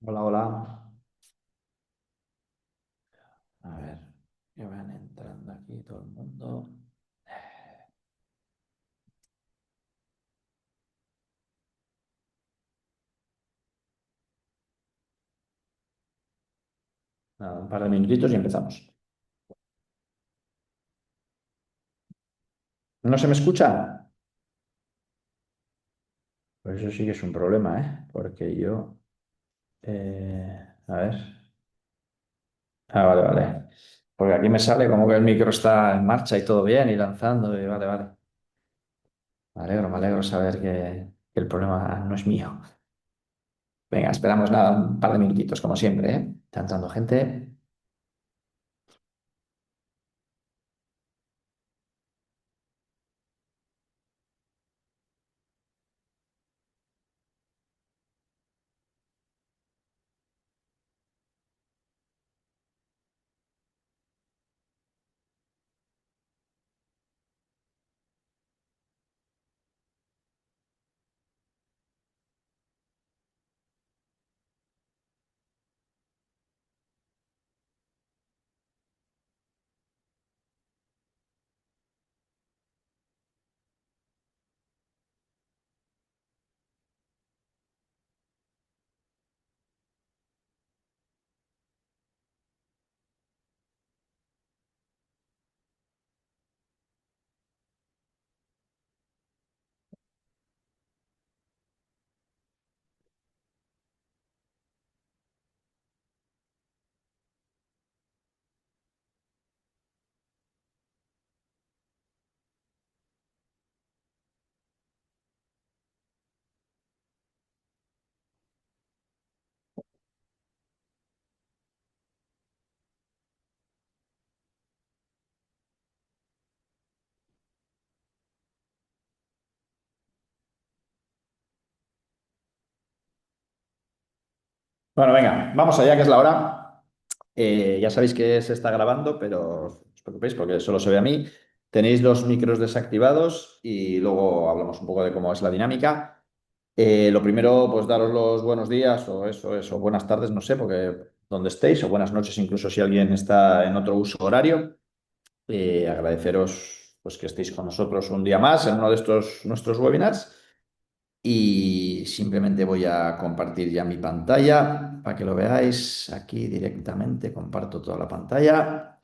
Hola, hola. A ver, que van entrando aquí todo el mundo. Nada, un par de minutitos y empezamos. ¿No se me escucha? Pues eso sí que es un problema, ¿eh? Porque yo... a ver. Vale, vale. Porque aquí me sale como que el micro está en marcha y todo bien y lanzando y vale, vale. Me alegro saber que el problema no es mío. Venga, esperamos nada, un par de minutitos, como siempre, ¿eh? Está entrando gente. Bueno, venga, vamos allá, que es la hora. Ya sabéis que se está grabando, pero no os preocupéis porque solo se ve a mí. Tenéis los micros desactivados y luego hablamos un poco de cómo es la dinámica. Lo primero, pues daros los buenos días o eso es, o buenas tardes, no sé, porque donde estéis, o buenas noches incluso si alguien está en otro uso horario. Agradeceros pues que estéis con nosotros un día más en uno de estos nuestros webinars. Y simplemente voy a compartir ya mi pantalla para que lo veáis aquí directamente. Comparto toda la pantalla.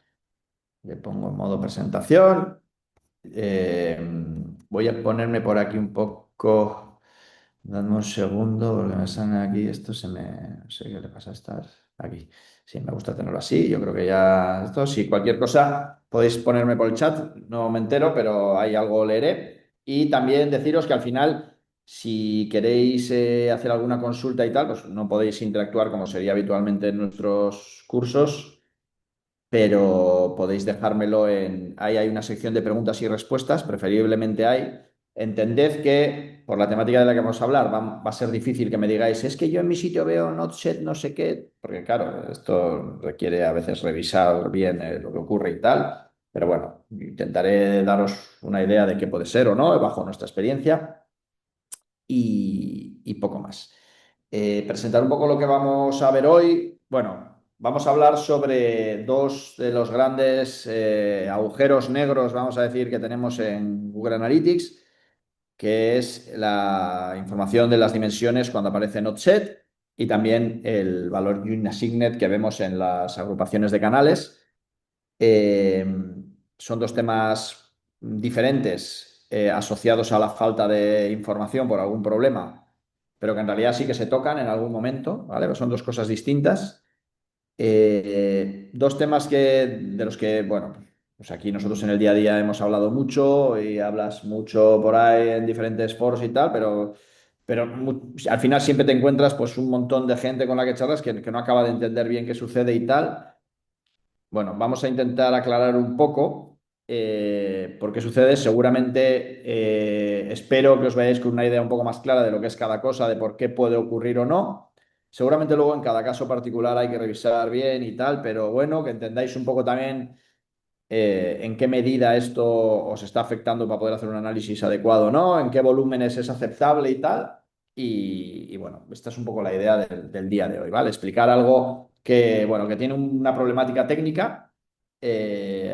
Le pongo en modo presentación. Eh, Voy a ponerme por aquí un poco. Dame un segundo porque me sale aquí. Esto se me... No sé qué le pasa a estar aquí. Sí, me gusta tenerlo así. Yo creo que ya esto. Si cualquier cosa podéis ponerme por el chat. No me entero, pero hay algo leeré. Y también deciros que al final, si queréis hacer alguna consulta y tal, pues no podéis interactuar como sería habitualmente en nuestros cursos, pero podéis dejármelo en... Ahí hay una sección de preguntas y respuestas, preferiblemente hay. Entended que por la temática de la que vamos a hablar va a ser difícil que me digáis, es que yo en mi sitio veo Notset no sé qué, porque claro, esto requiere a veces revisar bien lo que ocurre y tal, pero bueno, intentaré daros una idea de qué puede ser o no, bajo nuestra experiencia y poco más. Presentar un poco lo que vamos a ver hoy. Bueno, vamos a hablar sobre dos de los grandes agujeros negros, vamos a decir, que tenemos en Google Analytics, que es la información de las dimensiones cuando aparece Notset y también el valor Union Assigned que vemos en las agrupaciones de canales. Eh, Son dos temas diferentes asociados a la falta de información por algún problema, pero que en realidad sí que se tocan en algún momento, ¿vale? Son dos cosas distintas. Dos temas de los que, bueno, pues aquí nosotros en el día a día hemos hablado mucho y hablas mucho por ahí en diferentes foros y tal, pero al final siempre te encuentras pues un montón de gente con la que charlas que no acaba de entender bien qué sucede y tal. Bueno, vamos a intentar aclarar un poco por qué sucede. Seguramente espero que os vayáis con una idea un poco más clara de lo que es cada cosa, de por qué puede ocurrir o no. Seguramente luego en cada caso particular hay que revisar bien y tal, pero bueno, que entendáis un poco también en qué medida esto os está afectando para poder hacer un análisis adecuado o no, en qué volúmenes es aceptable y tal. Y bueno, esta es un poco la idea del día de hoy, ¿vale? Explicar algo que, bueno, que tiene una problemática técnica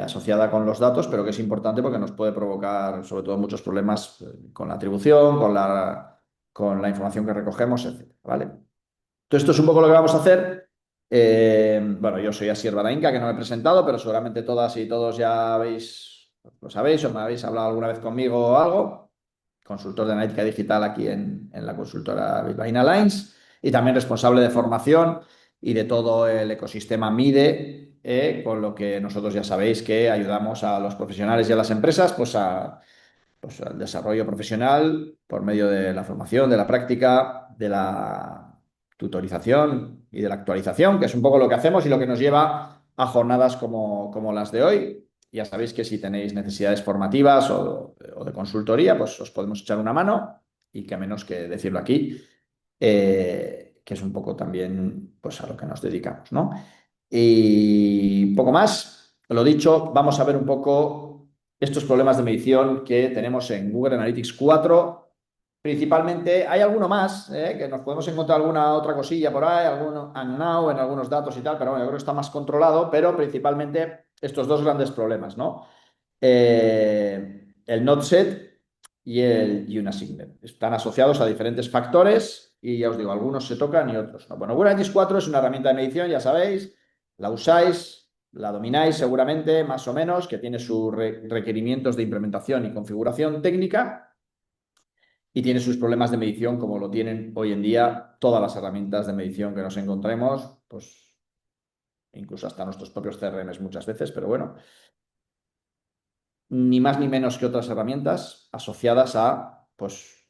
asociada con los datos, pero que es importante porque nos puede provocar, sobre todo, muchos problemas con la atribución, con la información que recogemos, etcétera, ¿vale? Entonces, esto es un poco lo que vamos a hacer. Bueno, yo soy Asier Barainca, que no me he presentado, pero seguramente todas y todos ya lo sabéis o me habéis hablado alguna vez conmigo o algo. Consultor de analítica digital aquí en la consultora Bilbaína Alliance y también responsable de formación y de todo el ecosistema MIDE, con lo que nosotros ya sabéis que ayudamos a los profesionales y a las empresas pues, al desarrollo profesional por medio de la formación, de la práctica, de la tutorización y de la actualización, que es un poco lo que hacemos y lo que nos lleva a jornadas como las de hoy. Ya sabéis que si tenéis necesidades formativas o de consultoría, pues os podemos echar una mano y que menos que decirlo aquí, que es un poco también pues, a lo que nos dedicamos, ¿no? Y poco más. Lo dicho, vamos a ver un poco estos problemas de medición que tenemos en Google Analytics 4. Principalmente, hay alguno más, que nos podemos encontrar alguna otra cosilla por ahí, alguno and now en algunos datos y tal, pero bueno, yo creo que está más controlado, pero principalmente estos dos grandes problemas, ¿no? El not set y el UNASIGNET. Están asociados a diferentes factores y ya os digo, algunos se tocan y otros no. Bueno, Google Analytics 4 es una herramienta de medición, ya sabéis, la usáis, la domináis seguramente, más o menos, que tiene sus requerimientos de implementación y configuración técnica y tiene sus problemas de medición como lo tienen hoy en día todas las herramientas de medición que nos encontremos, pues incluso hasta nuestros propios CRMs muchas veces, pero bueno, ni más ni menos que otras herramientas asociadas a pues,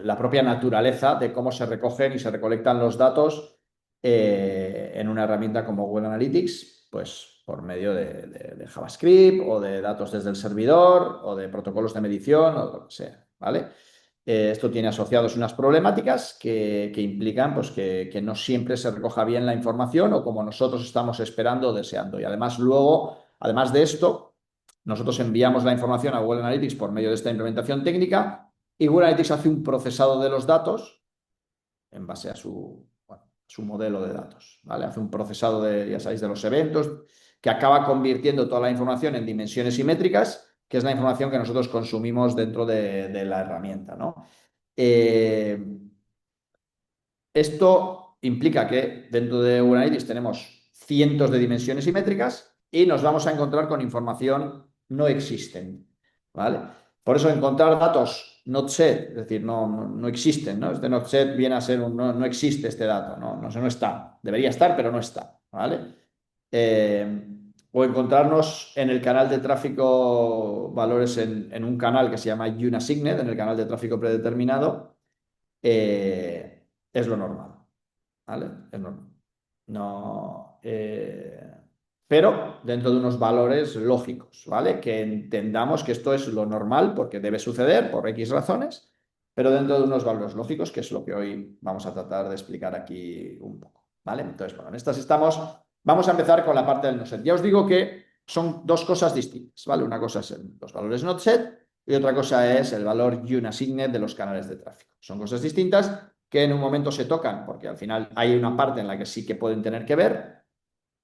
la propia naturaleza de cómo se recogen y se recolectan los datos en una herramienta como Google Analytics, pues por medio de JavaScript o de datos desde el servidor o de protocolos de medición o lo que sea, ¿vale? Esto tiene asociados unas problemáticas que implican pues, que no siempre se recoja bien la información o como nosotros estamos esperando o deseando. Y además luego, además de esto, nosotros enviamos la información a Google Analytics por medio de esta implementación técnica y Google Analytics hace un procesado de los datos en base a su modelo de datos, ¿vale? Hace un procesado ya sabéis, de los eventos que acaba convirtiendo toda la información en dimensiones simétricas, que es la información que nosotros consumimos dentro de la herramienta, ¿no? Eh, Esto implica que dentro de Google Analytics tenemos cientos de dimensiones simétricas y nos vamos a encontrar con información no existente, ¿vale? Por eso encontrar datos not set, es decir, no existen, ¿no? Este not set viene a ser no existe este dato, no está. Debería estar, pero no está, ¿vale? O encontrarnos en el canal de tráfico valores en un canal que se llama UNASIGNET, en el canal de tráfico predeterminado, es lo normal, ¿vale? Es normal. No, pero dentro de unos valores lógicos, ¿vale? Que entendamos que esto es lo normal porque debe suceder por X razones, pero dentro de unos valores lógicos, que es lo que hoy vamos a tratar de explicar aquí un poco, ¿vale? Entonces, bueno, en estas estamos. Vamos a empezar con la parte del no set. Ya os digo que son dos cosas distintas, ¿vale? Una cosa es los valores not set y otra cosa es el valor UNASIGNET de los canales de tráfico. Son cosas distintas que en un momento se tocan, porque al final hay una parte en la que sí que pueden tener que ver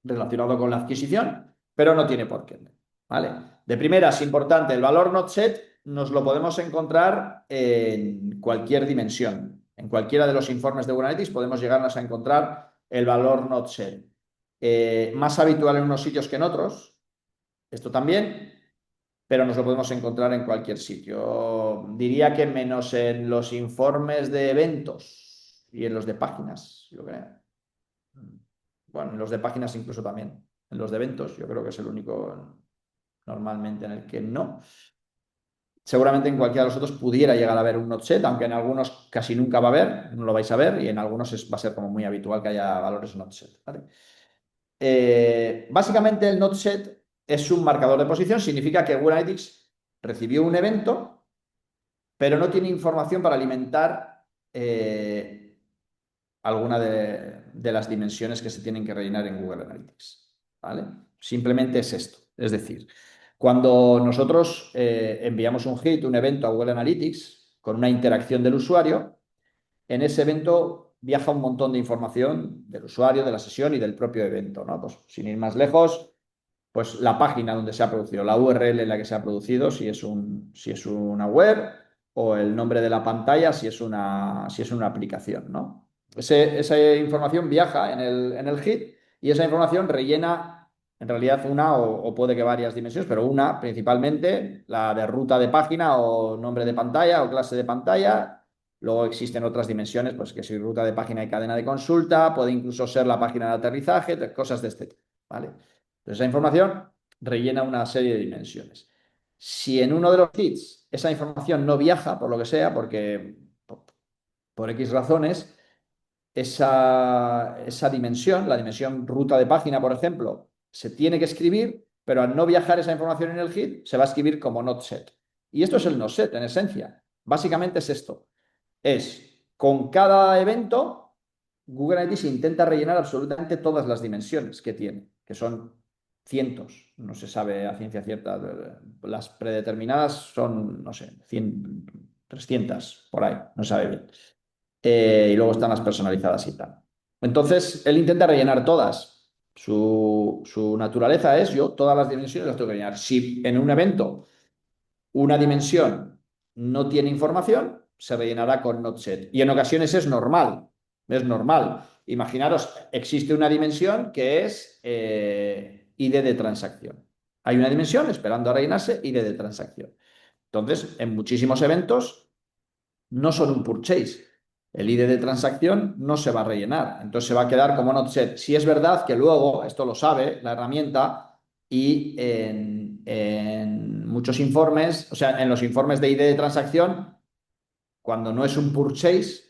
relacionado con la adquisición, pero no tiene por qué, ¿vale? De primera es importante, el valor not set nos lo podemos encontrar en cualquier dimensión. En cualquiera de los informes de Google Analytics podemos llegarnos a encontrar el valor not set. Más habitual en unos sitios que en otros, esto también, pero nos lo podemos encontrar en cualquier sitio. Diría que menos en los informes de eventos y en los de páginas, yo creo. Bueno, en los de páginas incluso también. En los de eventos, yo creo que es el único normalmente en el que no. Seguramente en cualquiera de los otros pudiera llegar a haber un not set, aunque en algunos casi nunca va a haber, no lo vais a ver, y en algunos va a ser como muy habitual que haya valores not set, ¿vale? Básicamente el not set es un marcador de posición, significa que Google Analytics recibió un evento, pero no tiene información para alimentar alguna de las dimensiones que se tienen que rellenar en Google Analytics, ¿vale? Simplemente es esto. Es decir, cuando nosotros enviamos un hit, un evento a Google Analytics con una interacción del usuario, en ese evento viaja un montón de información del usuario, de la sesión y del propio evento, ¿no? Pues sin ir más lejos, pues la página donde se ha producido, la URL en la que se ha producido, si es una web, o el nombre de la pantalla, si es una aplicación, ¿no? Esa información viaja en el HIT y esa información rellena, en realidad, una o puede que varias dimensiones, pero una principalmente, la de ruta de página o nombre de pantalla o clase de pantalla. Luego existen otras dimensiones, pues que si ruta de página y cadena de consulta, puede incluso ser la página de aterrizaje, cosas de este tipo, ¿vale? Entonces, esa información rellena una serie de dimensiones. Si en uno de los hits esa información no viaja, por lo que sea, porque por X razones, esa dimensión, la dimensión ruta de página, por ejemplo, se tiene que escribir, pero al no viajar esa información en el hit, se va a escribir como not set. Y esto es el not set, en esencia. Básicamente es esto. Es con cada evento, Google Analytics intenta rellenar absolutamente todas las dimensiones que tiene, que son cientos, no se sabe a ciencia cierta. Las predeterminadas son, no sé, 100, 300, por ahí, no se sabe bien. Y luego están las personalizadas y tal. Entonces, él intenta rellenar todas. Su naturaleza es, yo todas las dimensiones las tengo que rellenar. Si en un evento una dimensión no tiene información, se rellenará con not set. Y en ocasiones es normal, es normal. Imaginaros, existe una dimensión que es ID de transacción. Hay una dimensión esperando a rellenarse, ID de transacción. Entonces, en muchísimos eventos no son un purchase. El ID de transacción no se va a rellenar, entonces se va a quedar como not set. Si es verdad que luego, esto lo sabe la herramienta, y en muchos informes, o sea, en los informes de ID de transacción, cuando no es un purchase,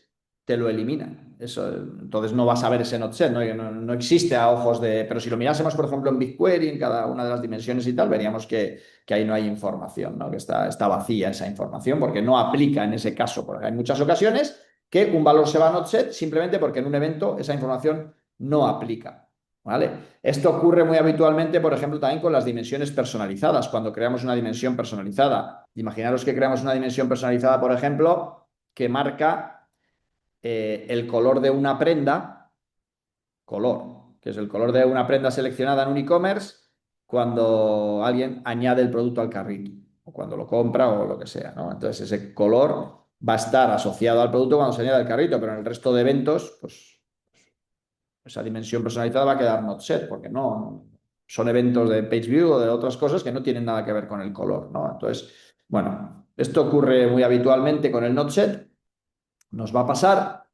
te lo eliminan. Eso, entonces no vas a ver ese not set, no existe a ojos de... Pero si lo mirásemos, por ejemplo, en BigQuery, en cada una de las dimensiones y tal, veríamos que ahí no hay información, ¿no? Que está vacía esa información porque no aplica en ese caso. Porque hay muchas ocasiones que un valor se va a not set simplemente porque en un evento esa información no aplica. ¿Vale? Esto ocurre muy habitualmente, por ejemplo, también con las dimensiones personalizadas. Cuando creamos una dimensión personalizada, imaginaros que creamos una dimensión personalizada, por ejemplo, que marca el color de una prenda, color, que es el color de una prenda seleccionada en un e-commerce cuando alguien añade el producto al carrito, o cuando lo compra o lo que sea, ¿no? Entonces ese color va a estar asociado al producto cuando se añade al carrito, pero en el resto de eventos, pues esa dimensión personalizada va a quedar not set, porque no son eventos de page view o de otras cosas que no tienen nada que ver con el color, ¿no? Entonces, bueno, esto ocurre muy habitualmente con el not set, nos va a pasar.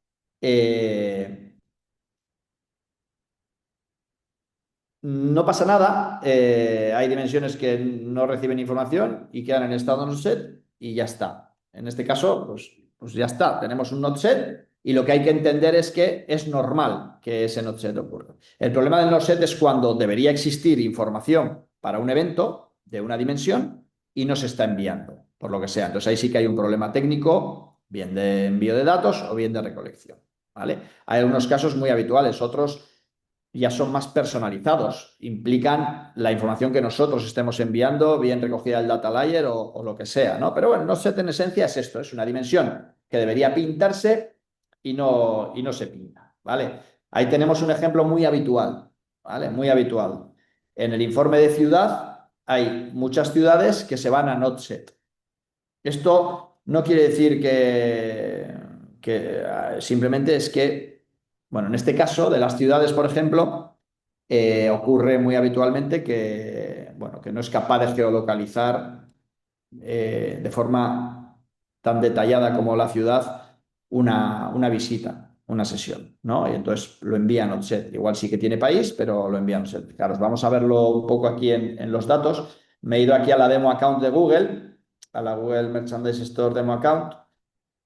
No pasa nada, hay dimensiones que no reciben información y quedan en estado not set y ya está. En este caso, pues ya está, tenemos un not set y lo que hay que entender es que es normal que ese not set ocurra. El problema del not set es cuando debería existir información para un evento de una dimensión y no se está enviando, por lo que sea. Entonces ahí sí que hay un problema técnico, bien de envío de datos o bien de recolección, ¿vale? Hay algunos casos muy habituales, otros ya son más personalizados, implican la información que nosotros estemos enviando, bien recogida el data layer o lo que sea, ¿no? Pero bueno, no set en esencia es esto, es una dimensión que debería pintarse y no se pinta, ¿vale? Ahí tenemos un ejemplo muy habitual, ¿vale? Muy habitual. En el informe de ciudad hay muchas ciudades que se van a not set. Esto no quiere decir que simplemente es que, bueno, en este caso de las ciudades, por ejemplo, ocurre muy habitualmente que, bueno, que no es capaz de geolocalizar de forma tan detallada como la ciudad una visita, una sesión, ¿no? Y entonces lo envía a Notset. Igual sí que tiene país, pero lo envía a Notset. Claro, vamos a verlo un poco aquí en los datos. Me he ido aquí a la demo account de Google, a la Google Merchandise Store Demo Account.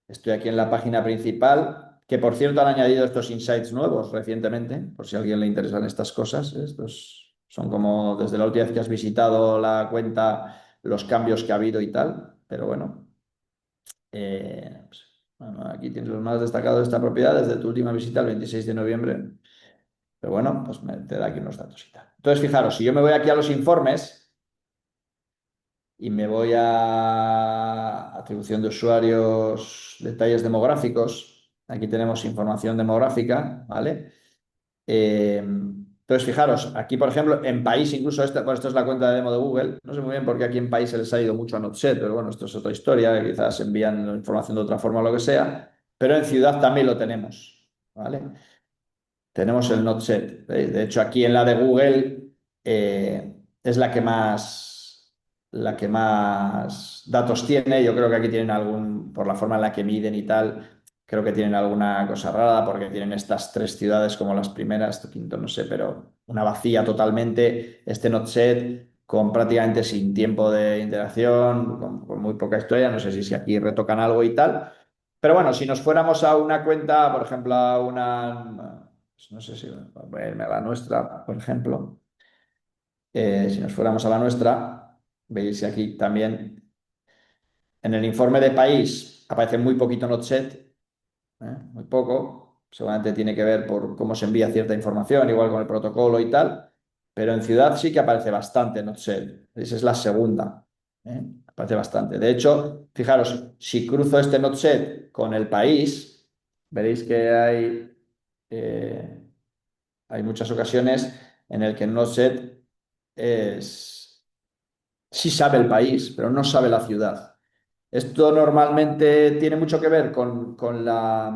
Estoy aquí en la página principal, que por cierto han añadido estos insights nuevos recientemente, por si a alguien le interesan estas cosas. Estos son como desde la última vez que has visitado la cuenta, los cambios que ha habido y tal. Pero bueno, pues, bueno, aquí tienes los más destacados de esta propiedad desde tu última visita el 26 de noviembre. Pero bueno, pues te da aquí unos datos y tal. Entonces, fijaros, si yo me voy aquí a los informes y me voy a atribución de usuarios, detalles demográficos, Aquí tenemos información demográfica, ¿vale? Entonces, fijaros, aquí, por ejemplo, en país, incluso bueno, esto es la cuenta de demo de Google. No sé muy bien por qué aquí en país se les ha ido mucho a Notset, pero bueno, esto es otra historia, quizás envían la información de otra forma o lo que sea. Pero en ciudad también lo tenemos, ¿vale? Tenemos el Notset, ¿veis? De hecho, aquí en la de Google es la que más datos tiene. Yo creo que aquí tienen por la forma en la que miden y tal, creo que tienen alguna cosa rara porque tienen estas tres ciudades como las primeras, esto quinto no sé, pero una vacía totalmente. Este Notset con prácticamente sin tiempo de interacción, con muy poca historia. No sé si aquí retocan algo y tal. Pero bueno, si nos fuéramos a una cuenta, por ejemplo, a una, pues no sé si voy a irme a la nuestra, por ejemplo. Si nos fuéramos a la nuestra, veis aquí también en el informe de país aparece muy poquito Notset, muy poco. Seguramente tiene que ver por cómo se envía cierta información, igual con el protocolo y tal. Pero en ciudad sí que aparece bastante Notset. Esa es la segunda. Aparece bastante. De hecho, fijaros, si cruzo este Notset con el país, veréis que hay muchas ocasiones en el que el Notset sí sabe el país, pero no sabe la ciudad. Esto normalmente tiene mucho que ver con la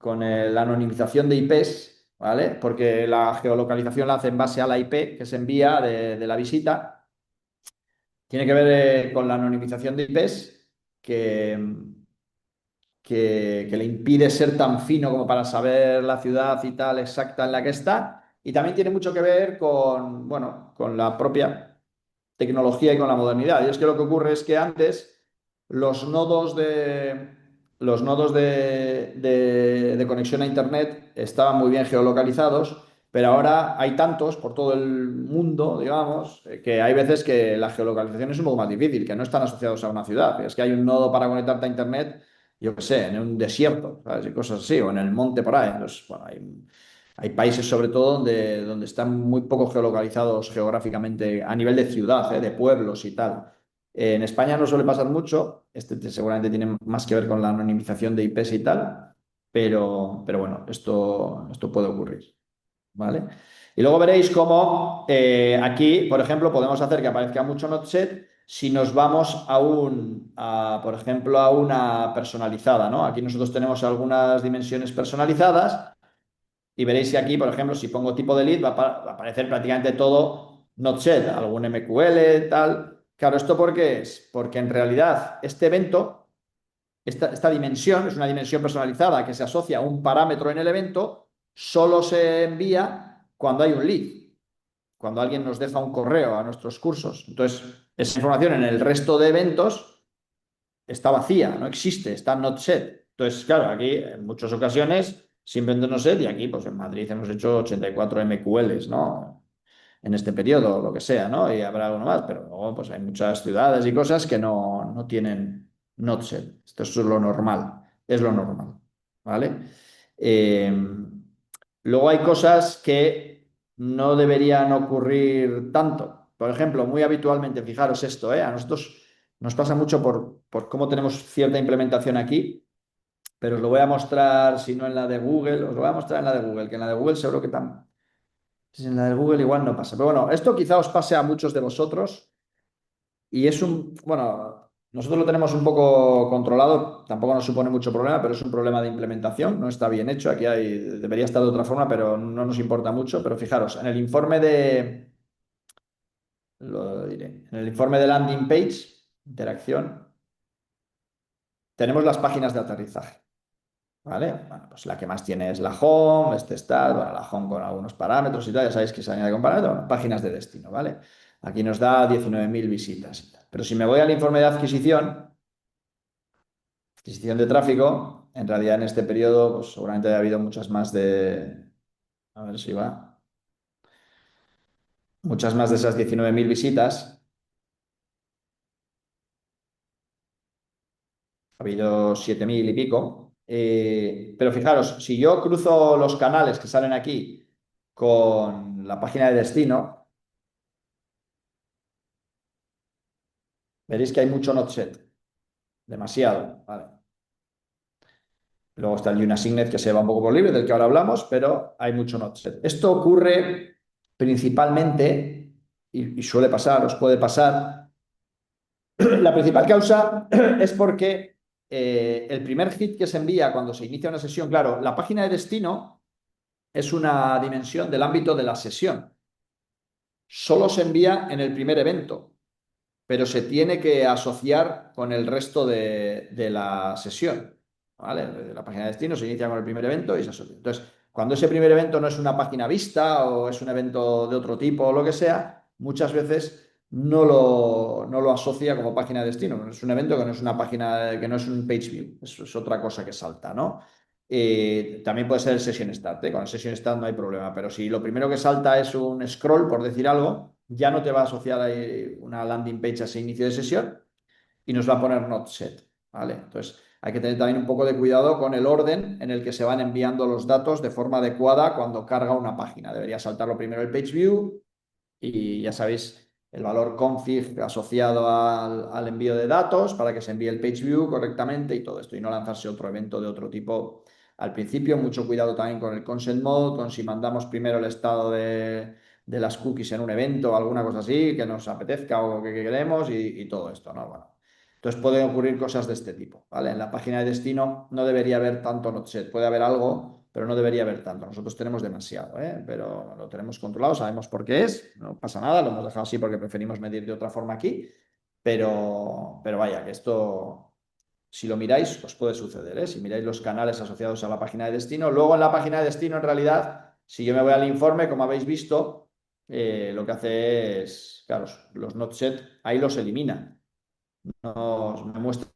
anonimización de IPs, ¿vale? Porque la geolocalización la hace en base a la IP que se envía de la visita. Tiene que ver con la anonimización de IPs que le impide ser tan fino como para saber la ciudad y tal exacta en la que está. Y también tiene mucho que ver con, bueno, con la propia tecnología y con la modernidad. Y es que lo que ocurre es que antes los nodos de conexión a Internet estaban muy bien geolocalizados, pero ahora hay tantos por todo el mundo, digamos, que hay veces que la geolocalización es un poco más difícil, que no están asociados a una ciudad. Es que hay un nodo para conectarte a Internet, yo qué sé, en un desierto, ¿sabes? Y cosas así, o en el monte por ahí. Entonces, bueno, hay países sobre todo donde están muy poco geolocalizados geográficamente a nivel de ciudad, de pueblos y tal. En España no suele pasar mucho, seguramente tiene más que ver con la anonimización de IPs y tal, pero bueno, esto puede ocurrir, ¿vale? Y luego veréis cómo aquí, por ejemplo, podemos hacer que aparezca mucho Notset si nos vamos por ejemplo, a una personalizada, ¿no? Aquí nosotros tenemos algunas dimensiones personalizadas y veréis que aquí, por ejemplo, si pongo tipo de lead, va a aparecer prácticamente todo Node.js, algún MQL, tal. Claro, ¿esto por qué es? Porque en realidad este evento, esta dimensión, es una dimensión personalizada que se asocia a un parámetro en el evento, solo se envía cuando hay un lead, cuando alguien nos deja un correo a nuestros cursos. Entonces, esa información en el resto de eventos está vacía, no existe, está not set. Entonces, claro, aquí en muchas ocasiones simplemente no set y aquí, pues en Madrid hemos hecho 84 MQLs, ¿no? En este periodo, lo que sea, ¿no? Y habrá alguno más, pero luego pues hay muchas ciudades y cosas que no tienen not set. Esto es lo normal, ¿vale? Eh, Luego hay cosas que no deberían ocurrir tanto. Por ejemplo, muy habitualmente, fijaros esto, a nosotros nos pasa mucho por cómo tenemos cierta implementación aquí, pero os lo voy a mostrar, si no en la de Google, os lo voy a mostrar en la de Google, que en la de Google seguro que también. Si en la de Google igual no pasa. Pero bueno, esto quizá os pase a muchos de vosotros y bueno, nosotros lo tenemos un poco controlado, tampoco nos supone mucho problema, pero es un problema de implementación, no está bien hecho, debería estar de otra forma, pero no nos importa mucho. Pero fijaros, lo diré, en el informe de landing page, interacción, tenemos las páginas de aterrizaje. ¿Vale? Bueno, pues la que más tiene es la home, este está, bueno, la home con algunos parámetros y tal, ya sabéis que se añade con parámetros, bueno, páginas de destino, ¿vale? Aquí nos da 19.000 visitas y tal. Pero si me voy al informe de adquisición de tráfico, en realidad en este periodo, pues seguramente ha habido a ver si va, muchas más de esas 19.000 visitas, ha habido 7.000 y pico. Pero fijaros, si yo cruzo los canales que salen aquí con la página de destino, veréis que hay mucho not set, demasiado, ¿vale? Luego está el Unasignet, que se va un poco por libre, del que ahora hablamos, pero hay mucho node-set. Esto ocurre principalmente, y suele pasar, os puede pasar, la principal causa es porque el primer hit que se envía cuando se inicia una sesión, claro, la página de destino es una dimensión del ámbito de la sesión. Solo se envía en el primer evento, pero se tiene que asociar con el resto de la sesión. ¿Vale? La página de destino se inicia con el primer evento y se asocia. Entonces, cuando ese primer evento no es una página vista o es un evento de otro tipo o lo que sea, muchas veces no lo asocia como página de destino. Es un evento que no es una página, que no es un page view, es otra cosa que salta, ¿no? También puede ser el session start, ¿eh? Con el session start no hay problema, pero si lo primero que salta es un scroll, por decir algo, ya no te va a asociar ahí una landing page a ese inicio de sesión y nos va a poner not set, ¿vale? Entonces hay que tener también un poco de cuidado con el orden en el que se van enviando los datos de forma adecuada cuando carga una página. Debería saltarlo primero el page view y ya sabéis el valor config asociado al envío de datos para que se envíe el page view correctamente y todo esto, y no lanzarse otro evento de otro tipo al principio. Mucho cuidado también con el consent mode, con si mandamos primero el estado de las cookies en un evento o alguna cosa así, que nos apetezca o que queremos y todo esto, ¿no? Bueno, entonces pueden ocurrir cosas de este tipo, ¿vale? En la página de destino no debería haber tanto not set, puede haber algo, pero no debería haber tanto. Nosotros tenemos demasiado, ¿eh? Pero lo tenemos controlado, sabemos por qué es, no pasa nada, lo hemos dejado así porque preferimos medir de otra forma aquí, pero vaya, que esto, si lo miráis, os puede suceder, ¿eh? Si miráis los canales asociados a la página de destino, luego en la página de destino, en realidad, si yo me voy al informe, como habéis visto, lo que hace es, claro, los not set, ahí los elimina. Me muestra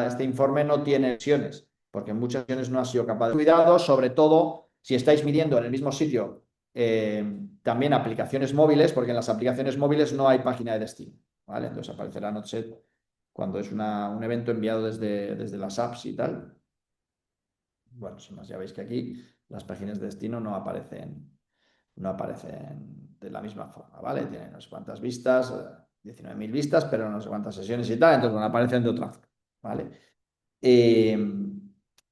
este informe no tiene lesiones, porque en muchas ocasiones no ha sido capaz de cuidado, sobre todo si estáis midiendo en el mismo sitio también aplicaciones móviles, porque en las aplicaciones móviles no hay página de destino, ¿vale? Entonces aparecerá NotSet cuando es un evento enviado desde las apps y tal. Bueno, sin más, ya veis que aquí las páginas de destino no aparecen de la misma forma, ¿vale? Tienen no sé cuántas vistas, 19.000 vistas, pero no sé cuántas sesiones y tal, entonces bueno, aparecen de otra forma, ¿vale? Eh,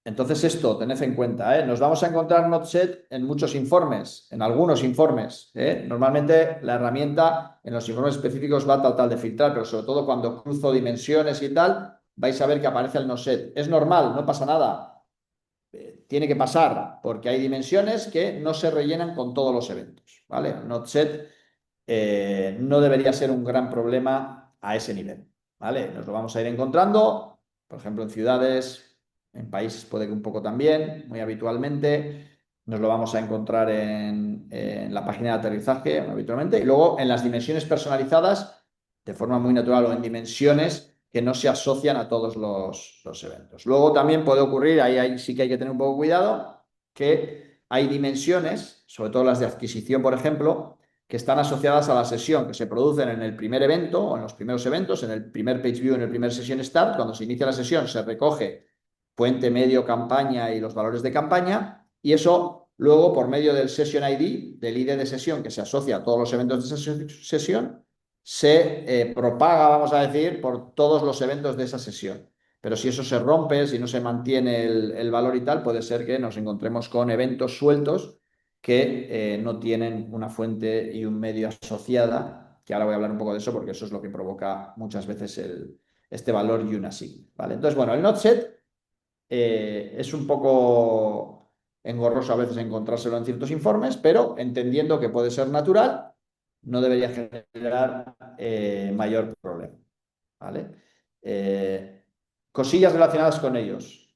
entonces esto, tened en cuenta, ¿eh? Nos vamos a encontrar NotSet en muchos informes, en algunos informes, ¿eh? Normalmente la herramienta en los informes específicos va tal de filtrar, pero sobre todo cuando cruzo dimensiones y tal, vais a ver que aparece el NotSet. Es normal, no pasa nada. Tiene que pasar porque hay dimensiones que no se rellenan con todos los eventos, ¿vale? NotSet no debería ser un gran problema a ese nivel, ¿vale? Nos lo vamos a ir encontrando, por ejemplo, en ciudades, en países puede que un poco también, muy habitualmente. Nos lo vamos a encontrar en la página de aterrizaje, muy habitualmente, y luego en las dimensiones personalizadas, de forma muy natural, o en dimensiones que no se asocian a todos los eventos. Luego también puede ocurrir, ahí sí que hay que tener un poco cuidado, que hay dimensiones, sobre todo las de adquisición, por ejemplo, que están asociadas a la sesión, que se producen en el primer evento o en los primeros eventos, en el primer page view, en el primer session start. Cuando se inicia la sesión se recoge puente, medio, campaña y los valores de campaña, y eso luego por medio del session ID, del ID de sesión que se asocia a todos los eventos de esa sesión, se propaga, vamos a decir, por todos los eventos de esa sesión. Pero si eso se rompe, si no se mantiene el valor y tal, puede ser que nos encontremos con eventos sueltos que no tienen una fuente y un medio asociada, que ahora voy a hablar un poco de eso porque eso es lo que provoca muchas veces este valor UNASIG, ¿vale? Entonces, bueno, el NotSet es un poco engorroso a veces encontrárselo en ciertos informes, pero entendiendo que puede ser natural, no debería generar mayor problema, ¿vale? Cosillas relacionadas con ellos.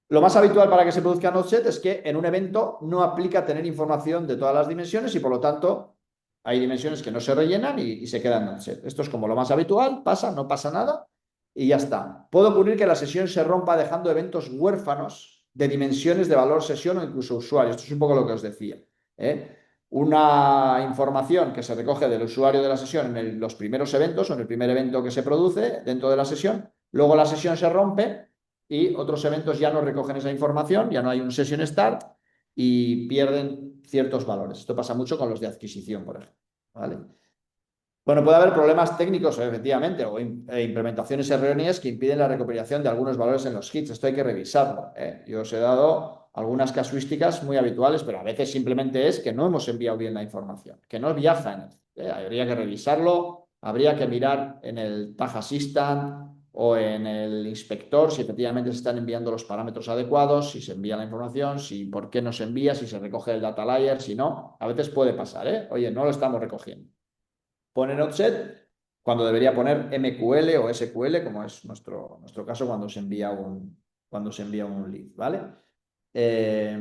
Lo más habitual para que se produzca NotSet es que en un evento no aplica tener información de todas las dimensiones y por lo tanto hay dimensiones que no se rellenan y se quedan NotSet. Esto es como lo más habitual, pasa, no pasa nada y ya está. Puede ocurrir que la sesión se rompa dejando eventos huérfanos de dimensiones de valor sesión o incluso usuario. Esto es un poco lo que os decía, ¿eh? Una información que se recoge del usuario de la sesión en los primeros eventos o en el primer evento que se produce dentro de la sesión, luego la sesión se rompe y otros eventos ya no recogen esa información, ya no hay un session start y pierden ciertos valores. Esto pasa mucho con los de adquisición, por ejemplo. ¿vale? Bueno, puede haber problemas técnicos, efectivamente, o implementaciones erróneas que impiden la recuperación de algunos valores en los hits. Esto hay que revisarlo, ¿eh? Yo os he dado algunas casuísticas muy habituales, pero a veces simplemente es que no hemos enviado bien la información, que no viaja en él, ¿eh? Habría que revisarlo, habría que mirar en el Tag Assistant o en el inspector si efectivamente se están enviando los parámetros adecuados, si se envía la información, si por qué no se envía, si se recoge el data layer, si no. A veces puede pasar, ¿eh? Oye, no lo estamos recogiendo. Pone Node.set cuando debería poner MQL o SQL, como es nuestro caso cuando se envía un lead, ¿vale? Eh,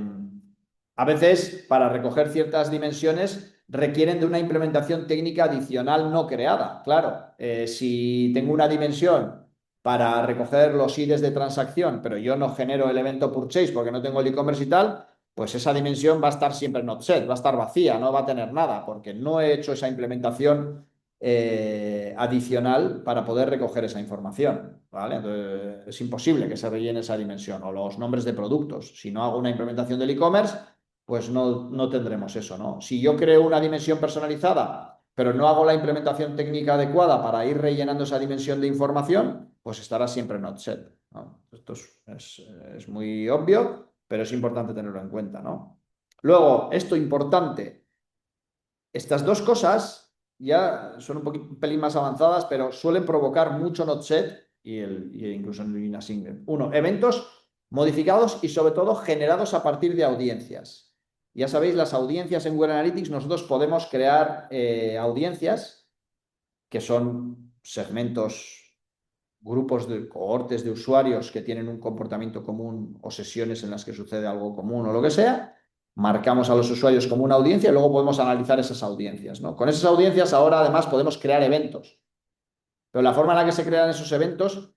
a veces, para recoger ciertas dimensiones, requieren de una implementación técnica adicional no creada. Claro, si tengo una dimensión para recoger los IDs de transacción, pero yo no genero el evento purchase porque no tengo el e-commerce y tal, pues esa dimensión va a estar siempre not set, va a estar vacía, no va a tener nada, porque no he hecho esa implementación adicional para poder recoger esa información, ¿vale? Entonces, es imposible que se rellene esa dimensión o los nombres de productos. Si no hago una implementación del e-commerce, pues no tendremos eso, ¿no? Si yo creo una dimensión personalizada, pero no hago la implementación técnica adecuada para ir rellenando esa dimensión de información, pues estará siempre not set, ¿no? Esto es muy obvio, pero es importante tenerlo en cuenta, ¿no? Luego, esto importante, estas dos cosas ya son un pelín más avanzadas, pero suelen provocar mucho not set y incluso en Lina Single. Uno, eventos modificados y sobre todo generados a partir de audiencias. Ya sabéis, las audiencias en Google Analytics, nosotros podemos crear audiencias que son segmentos, grupos de cohortes de usuarios que tienen un comportamiento común o sesiones en las que sucede algo común o lo que sea. Marcamos a los usuarios como una audiencia y luego podemos analizar esas audiencias, ¿no? Con esas audiencias ahora además podemos crear eventos. Pero la forma en la que se crean esos eventos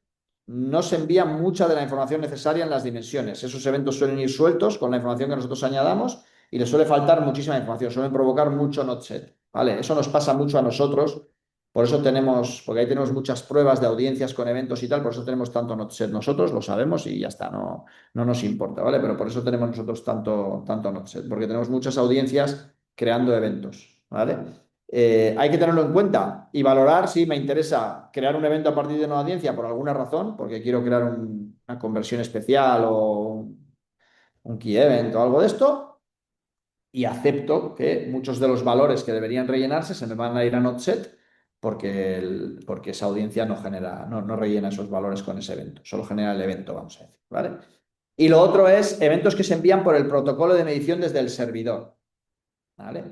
no se envía mucha de la información necesaria en las dimensiones. Esos eventos suelen ir sueltos con la información que nosotros añadamos y les suele faltar muchísima información, suelen provocar mucho not set, ¿vale? Eso nos pasa mucho a nosotros, por eso tenemos, porque ahí tenemos muchas pruebas de audiencias con eventos y tal, por eso tenemos tanto not set. Nosotros lo sabemos y ya está, no nos importa, ¿vale? Pero por eso tenemos nosotros tanto not set, porque tenemos muchas audiencias creando eventos, ¿vale? Hay que tenerlo en cuenta y valorar si me interesa crear un evento a partir de una audiencia por alguna razón, porque quiero crear una conversión especial o un key event o algo de esto, y acepto que muchos de los valores que deberían rellenarse se me van a ir a not set porque esa audiencia no rellena esos valores con ese evento, solo genera el evento, vamos a decir, ¿vale? Y lo otro es eventos que se envían por el protocolo de medición desde el servidor, ¿vale?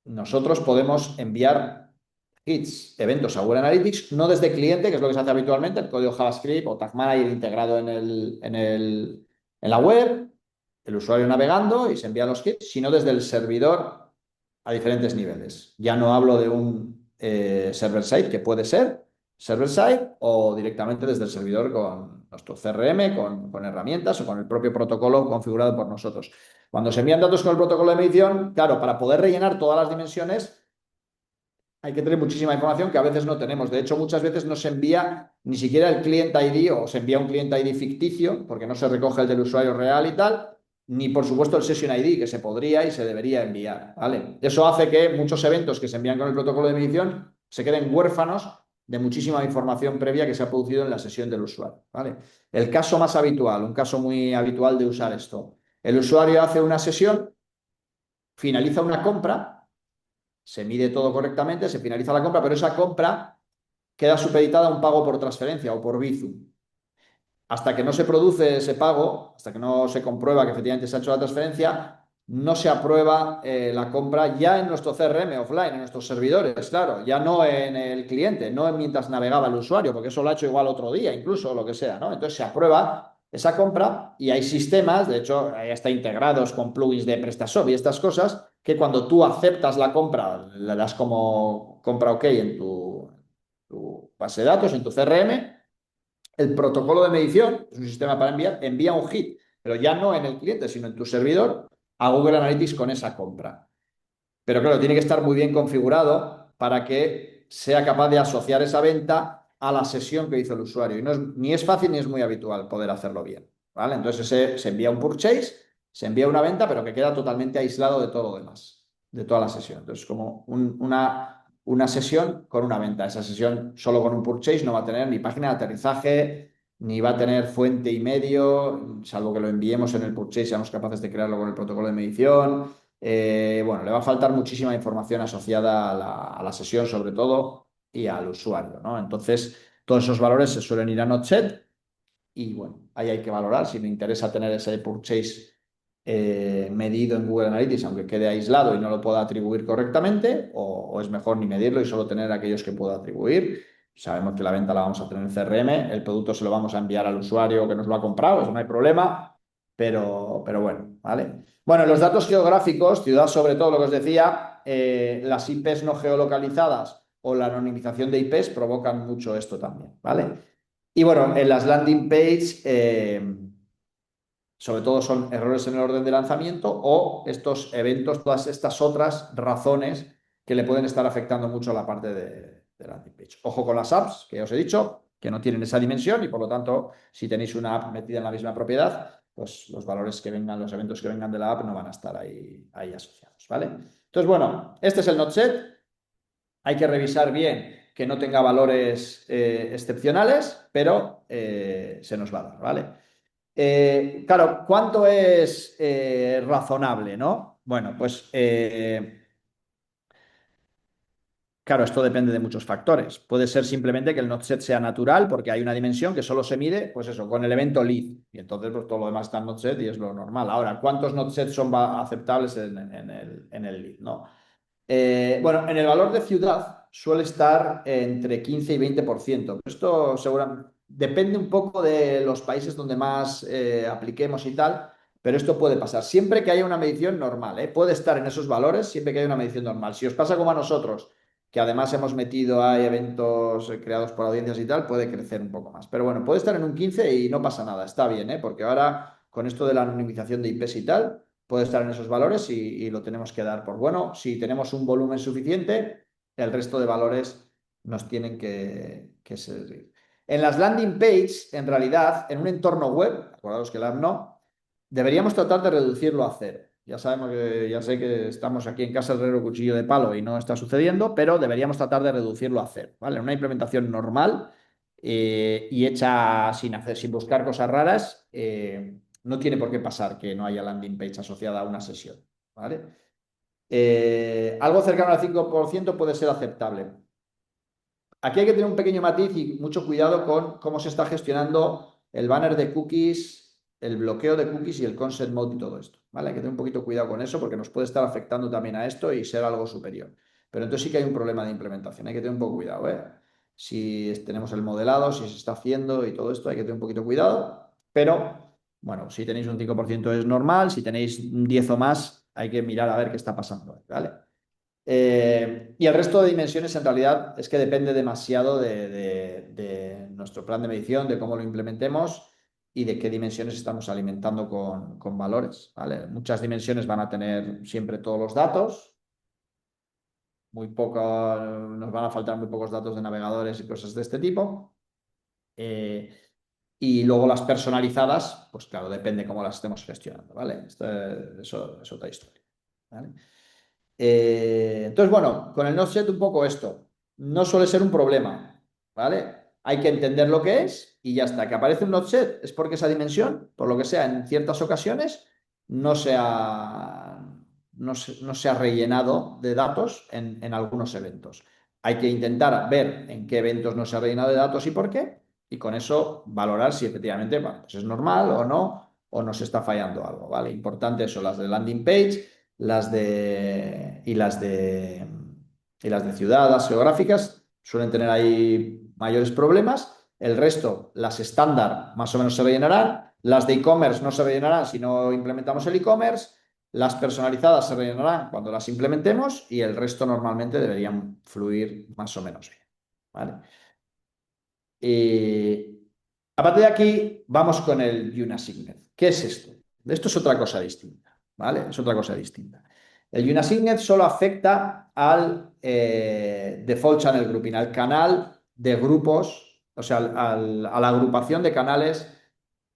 Nosotros podemos enviar hits, eventos a Google Analytics, no desde cliente, que es lo que se hace habitualmente, el código JavaScript o Tag Manager integrado en la web, el usuario navegando y se envían los hits, sino desde el servidor a diferentes niveles. Ya no hablo de un server-side, que puede ser server-side, o directamente desde el servidor con nuestro CRM, con herramientas o con el propio protocolo configurado por nosotros. Cuando se envían datos con el protocolo de medición, claro, para poder rellenar todas las dimensiones hay que tener muchísima información que a veces no tenemos. De hecho, muchas veces no se envía ni siquiera el client ID o se envía un client ID ficticio porque no se recoge el del usuario real y tal, ni por supuesto el session ID que se podría y se debería enviar, ¿vale? Eso hace que muchos eventos que se envían con el protocolo de medición se queden huérfanos de muchísima información previa que se ha producido en la sesión del usuario, ¿vale? El caso más habitual, un caso muy habitual de usar esto. El usuario hace una sesión, finaliza una compra, se mide todo correctamente, se finaliza la compra, pero esa compra queda supeditada a un pago por transferencia o por Bizum. Hasta que no se produce ese pago, hasta que no se comprueba que efectivamente se ha hecho la transferencia, no se aprueba la compra ya en nuestro CRM offline, en nuestros servidores, claro, ya no en el cliente, no mientras navegaba el usuario, porque eso lo ha hecho igual otro día, incluso lo que sea, ¿no? Entonces se aprueba esa compra y hay sistemas, de hecho, ya está integrados con plugins de PrestaShop y estas cosas, que cuando tú aceptas la compra, le das como compra OK en tu base de datos, en tu CRM, el protocolo de medición, es un sistema para envía un hit, pero ya no en el cliente, sino en tu servidor, a Google Analytics con esa compra. Pero claro, tiene que estar muy bien configurado para que sea capaz de asociar esa venta a la sesión que hizo el usuario. Y ni es fácil ni es muy habitual poder hacerlo bien, ¿vale? Entonces se envía un purchase, se envía una venta, pero que queda totalmente aislado de todo lo demás. de toda la sesión. Entonces, como una sesión con una venta. Esa sesión solo con un purchase no va a tener ni página de aterrizaje, ni va a tener fuente y medio, salvo que lo enviemos en el purchase, seamos capaces de crearlo con el protocolo de medición. Bueno, le va a faltar muchísima información asociada a la sesión, sobre todo, y al usuario, ¿no? Entonces, todos esos valores se suelen ir a Notset y bueno, ahí hay que valorar si me interesa tener ese purchase medido en Google Analytics, aunque quede aislado y no lo pueda atribuir correctamente, o es mejor ni medirlo y solo tener aquellos que puedo atribuir. Sabemos que la venta la vamos a tener en CRM, el producto se lo vamos a enviar al usuario que nos lo ha comprado, eso no hay problema, pero bueno, ¿vale? Bueno, los datos geográficos, ciudad sobre todo, lo que os decía, las IPs no geolocalizadas o la anonimización de IPs provocan mucho esto también, ¿vale? Y bueno, en las landing page, sobre todo son errores en el orden de lanzamiento o estos eventos, todas estas otras razones que le pueden estar afectando mucho a la parte de landing page. Ojo con las apps, que ya os he dicho, que no tienen esa dimensión y por lo tanto, si tenéis una app metida en la misma propiedad, pues los valores que vengan, los eventos que vengan de la app no van a estar ahí asociados, ¿vale? Entonces, bueno, este es el notset. Hay que revisar bien que no tenga valores excepcionales, pero se nos va a dar, ¿vale? Claro, ¿cuánto es razonable, no? Bueno, pues claro, esto depende de muchos factores. Puede ser simplemente que el notset sea natural porque hay una dimensión que solo se mide, pues eso, con el evento lead. Y entonces pues, todo lo demás está en notset y es lo normal. Ahora, ¿cuántos notsets son aceptables en el lead? ¿No? Bueno, en el valor de ciudad suele estar entre 15 y 20%. Esto seguramente depende un poco de los países donde más apliquemos y tal, pero esto puede pasar. Siempre que haya una medición normal, ¿eh? Puede estar en esos valores siempre que haya una medición normal. Si os pasa como a nosotros, que además hemos metido ahí eventos creados por audiencias y tal, puede crecer un poco más. Pero bueno, puede estar en un 15 y no pasa nada, está bien, ¿eh? Porque ahora con esto de la anonimización de IPs y tal puede estar en esos valores y lo tenemos que dar por bueno. Si tenemos un volumen suficiente, el resto de valores nos tienen que servir. En las landing page, en realidad, en un entorno web, acordaos que el app no, deberíamos tratar de reducirlo a cero. Ya sabemos que, ya sé que estamos aquí en casa del herrero cuchillo de palo y no está sucediendo, pero deberíamos tratar de reducirlo a cero, ¿vale? Una implementación normal y hecha sin buscar cosas raras, no tiene por qué pasar que no haya landing page asociada a una sesión, ¿vale? Algo cercano al 5% puede ser aceptable. Aquí hay que tener un pequeño matiz y mucho cuidado con cómo se está gestionando el banner de cookies, el bloqueo de cookies y el consent mode y todo esto, ¿vale? Hay que tener un poquito cuidado con eso porque nos puede estar afectando también a esto y ser algo superior. Pero entonces sí que hay un problema de implementación, hay que tener un poco cuidado, ¿eh? Si tenemos el modelado, si se está haciendo y todo esto, hay que tener un poquito cuidado, pero bueno, si tenéis un 5% es normal, si tenéis un 10 o más, hay que mirar a ver qué está pasando, ¿vale? Y el resto de dimensiones en realidad es que depende demasiado de nuestro plan de medición, de cómo lo implementemos y de qué dimensiones estamos alimentando con valores, ¿vale? Muchas dimensiones van a tener siempre todos los datos, nos van a faltar muy pocos datos de navegadores y cosas de este tipo. Eh, y luego las personalizadas, pues claro, depende cómo las estemos gestionando, ¿vale? Eso es otra historia, ¿vale? Entonces, bueno, con el NoSet un poco esto. No suele ser un problema, ¿vale? Hay que entender lo que es y ya está. Que aparece un NoSet es porque esa dimensión, por lo que sea, en ciertas ocasiones no se ha rellenado de datos en algunos eventos. Hay que intentar ver en qué eventos no se ha rellenado de datos y por qué, y con eso valorar si efectivamente, bueno, pues es normal o nos está fallando algo, ¿vale? Importante eso, las de landing page las de, y las de, y las de ciudad, las geográficas, suelen tener ahí mayores problemas. El resto, las estándar, más o menos se rellenarán. Las de e-commerce no se rellenarán si no implementamos el e-commerce. Las personalizadas se rellenarán cuando las implementemos y el resto normalmente deberían fluir más o menos bien. ¿Vale? A partir de aquí, vamos con el Unasignet. ¿Qué es esto? Esto es otra cosa distinta, ¿vale? Es otra cosa distinta. El Unasignet solo afecta al default channel grouping, al canal de grupos, o sea, a la agrupación de canales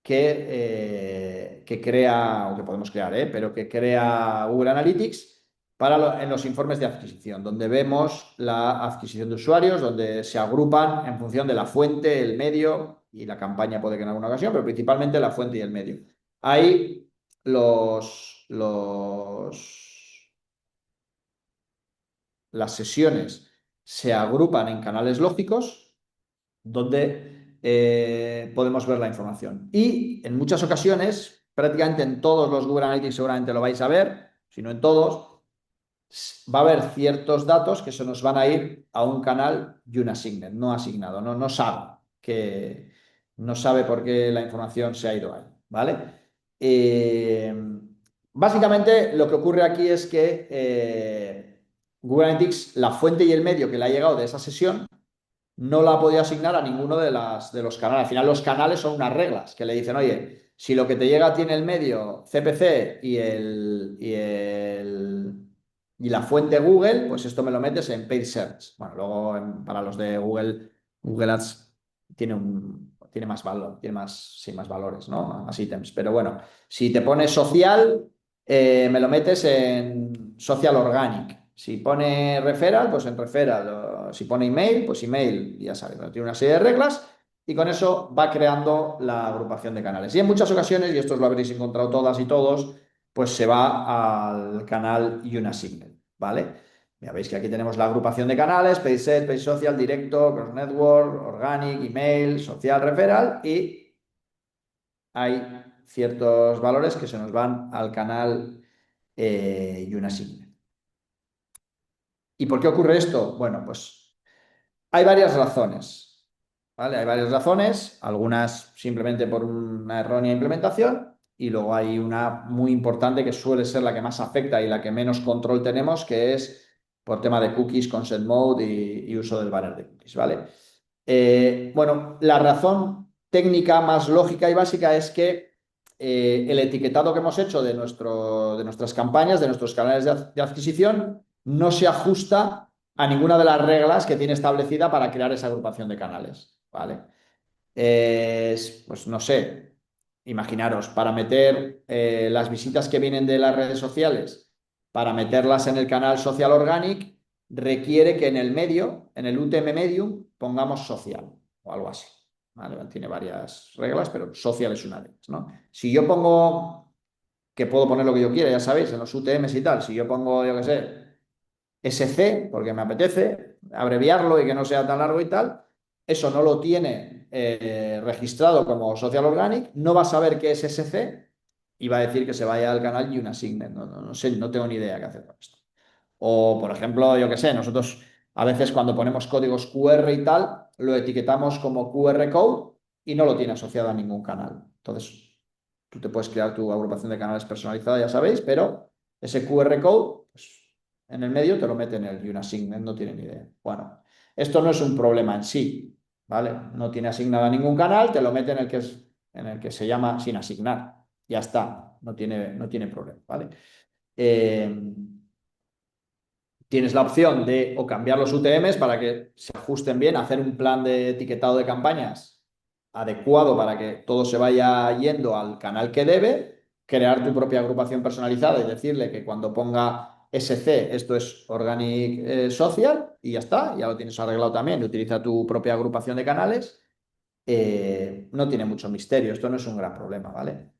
que crea, o que podemos crear, pero que crea Google Analytics en los informes de adquisición, donde vemos la adquisición de usuarios, donde se agrupan en función de la fuente, el medio y la campaña puede que en alguna ocasión, pero principalmente la fuente y el medio. Ahí las sesiones se agrupan en canales lógicos donde podemos ver la información. Y en muchas ocasiones, prácticamente en todos los Google Analytics seguramente lo vais a ver, si no en todos, va a haber ciertos datos que se nos van a ir a un canal unassigned, no asignado, no sabe por qué la información se ha ido ahí, ¿vale? Eh, Básicamente lo que ocurre aquí es que Google Analytics, la fuente y el medio que le ha llegado de esa sesión, no la ha podido asignar a ninguno de los canales. Al final los canales son unas reglas que le dicen, oye, si lo que te llega tiene el medio CPC y la fuente Google, pues esto me lo metes en Paid Search. Bueno, luego para los de Google, Google Ads tiene más valor, tiene más, sí, más valores, ¿no? Más ítems. Pero bueno, si te pones social, me lo metes en Social Organic. Si pone referral, pues en referral. Si pone email, pues email. Ya sabes, tiene una serie de reglas y con eso va creando la agrupación de canales. Y en muchas ocasiones, y esto lo habréis encontrado todas y todos, pues se va al canal Unassigned, ¿vale? Ya veis que aquí tenemos la agrupación de canales, Paid Set, Paid Social, Directo, Cross Network, Organic, Email, Social, Referral y hay ciertos valores que se nos van al canal Unassigned. ¿Y por qué ocurre esto? Bueno, pues hay varias razones, ¿vale? Hay varias razones, algunas simplemente por una errónea implementación y luego hay una muy importante que suele ser la que más afecta y la que menos control tenemos, que es por tema de cookies, consent mode y uso del banner de cookies, ¿vale? Bueno, la razón técnica más lógica y básica es que el etiquetado que hemos hecho de nuestras campañas, de nuestros canales de adquisición, no se ajusta a ninguna de las reglas que tiene establecida para crear esa agrupación de canales, ¿vale? Pues no sé, imaginaros, para meter las visitas que vienen de las redes sociales, para meterlas en el canal Social Organic, requiere que en el medio, en el UTM Medium, pongamos social o algo así. ¿Vale? Tiene varias reglas, pero social es una de ellas, ¿no? Si yo pongo, que puedo poner lo que yo quiera, ya sabéis, en los UTMs y tal, si yo pongo, yo qué sé, SC, porque me apetece abreviarlo y que no sea tan largo y tal, eso no lo tiene registrado como Social Organic, no va a saber qué es SC y va a decir que se vaya al canal Unassigned. No sé, no tengo ni idea qué hacer con esto. O, por ejemplo, yo qué sé, nosotros a veces cuando ponemos códigos QR y tal, lo etiquetamos como QR code y no lo tiene asociado a ningún canal. Entonces, tú te puedes crear tu agrupación de canales personalizada, ya sabéis, pero ese QR code, pues, en el medio te lo mete en el Unassigned, no tiene ni idea. Bueno, esto no es un problema en sí, ¿vale? No tiene asignado a ningún canal, te lo mete en el que se llama sin asignar. Ya está, no tiene problema, ¿vale? Eh, Tienes la opción de o cambiar los UTMs para que se ajusten bien, hacer un plan de etiquetado de campañas adecuado para que todo se vaya yendo al canal que debe, crear tu propia agrupación personalizada y decirle que cuando ponga SC, esto es Organic Social, y ya está, ya lo tienes arreglado también, utiliza tu propia agrupación de canales. No tiene mucho misterio, esto no es un gran problema, ¿vale?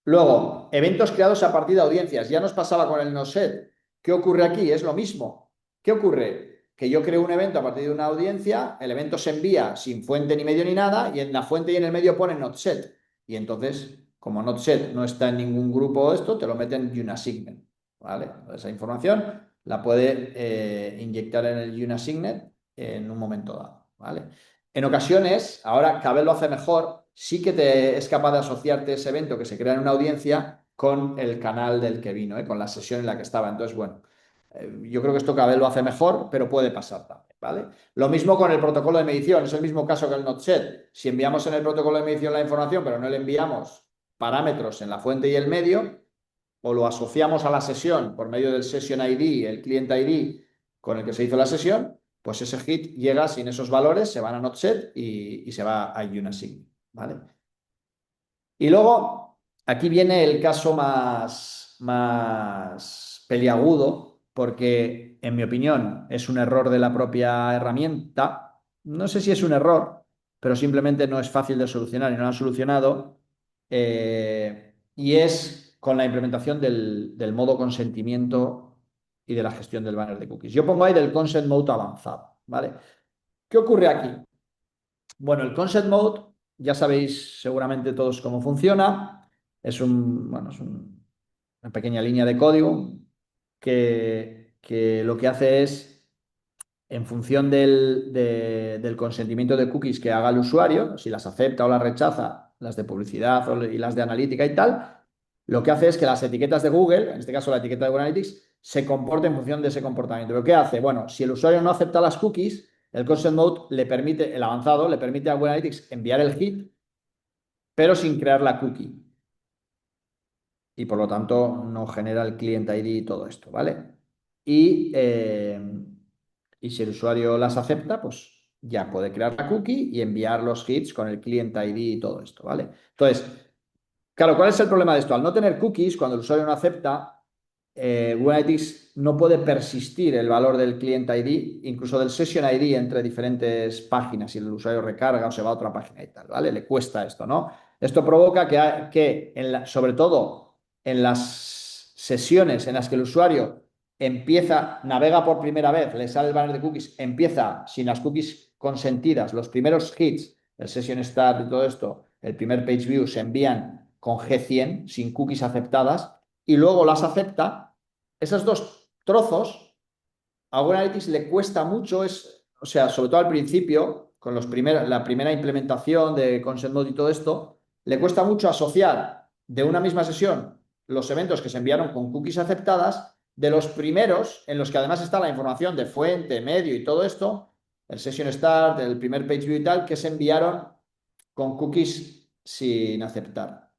Luego, eventos creados a partir de audiencias. Ya nos pasaba con el no-set. ¿Qué ocurre aquí? Es lo mismo. ¿Qué ocurre? Que yo creo un evento a partir de una audiencia, el evento se envía sin fuente ni medio ni nada, y en la fuente y en el medio pone not set. Y entonces, como not set no está en ningún grupo de esto, te lo meten en unassigned, ¿vale? Esa información la puede inyectar en el unassigned en un momento dado, ¿vale? En ocasiones, ahora cada vez lo hace mejor, sí que es capaz de asociarte ese evento que se crea en una audiencia con el canal del que vino, con la sesión en la que estaba. Entonces, bueno, yo creo que esto cada vez lo hace mejor, pero puede pasar también, ¿vale? Lo mismo con el protocolo de medición, es el mismo caso que el NotSet. Si enviamos en el protocolo de medición la información, pero no le enviamos parámetros en la fuente y el medio, o lo asociamos a la sesión por medio del Session ID, el Client ID con el que se hizo la sesión, pues ese hit llega sin esos valores, se van a NotSet y se va a Unasign, ¿vale? Y luego, aquí viene el caso más peliagudo, porque, en mi opinión, es un error de la propia herramienta. No sé si es un error, pero simplemente no es fácil de solucionar y no lo han solucionado. Y es con la implementación del modo consentimiento y de la gestión del banner de cookies. Yo pongo ahí del consent mode avanzado, ¿vale? ¿Qué ocurre aquí? Bueno, el consent mode, ya sabéis seguramente todos cómo funciona. Bueno, una pequeña línea de código que lo que hace es, en función del consentimiento de cookies que haga el usuario, si las acepta o las rechaza, las de publicidad y las de analítica y tal, lo que hace es que las etiquetas de Google, en este caso la etiqueta de Google Analytics, se comporte en función de ese comportamiento. ¿Pero qué hace? Bueno, si el usuario no acepta las cookies, el consent mode le permite, el avanzado, le permite a Google Analytics enviar el hit, pero sin crear la cookie. Y por lo tanto no genera el client ID y todo esto, ¿vale? Y, eh, y si el usuario las acepta, pues ya puede crear la cookie y enviar los hits con el client ID y todo esto, ¿vale? Entonces, claro, ¿cuál es el problema de esto? Al no tener cookies, cuando el usuario no acepta, Google Analytics no puede persistir el valor del client ID, incluso del session ID entre diferentes páginas, si el usuario recarga o se va a otra página y tal, ¿vale? Le cuesta esto, ¿no? Esto provoca que sobre todo en las sesiones en las que el usuario navega por primera vez, le sale el banner de cookies, empieza sin las cookies consentidas, los primeros hits, el session start y todo esto, el primer page view se envían con G100, sin cookies aceptadas, y luego las acepta. Esos dos trozos a Google Analytics le cuesta mucho, o sea, sobre todo al principio, con la primera implementación de Consent Mode y todo esto, le cuesta mucho asociar de una misma sesión los eventos que se enviaron con cookies aceptadas, de los primeros, en los que además está la información de fuente, medio y todo esto, el session start, el primer page view y tal, que se enviaron con cookies sin aceptar.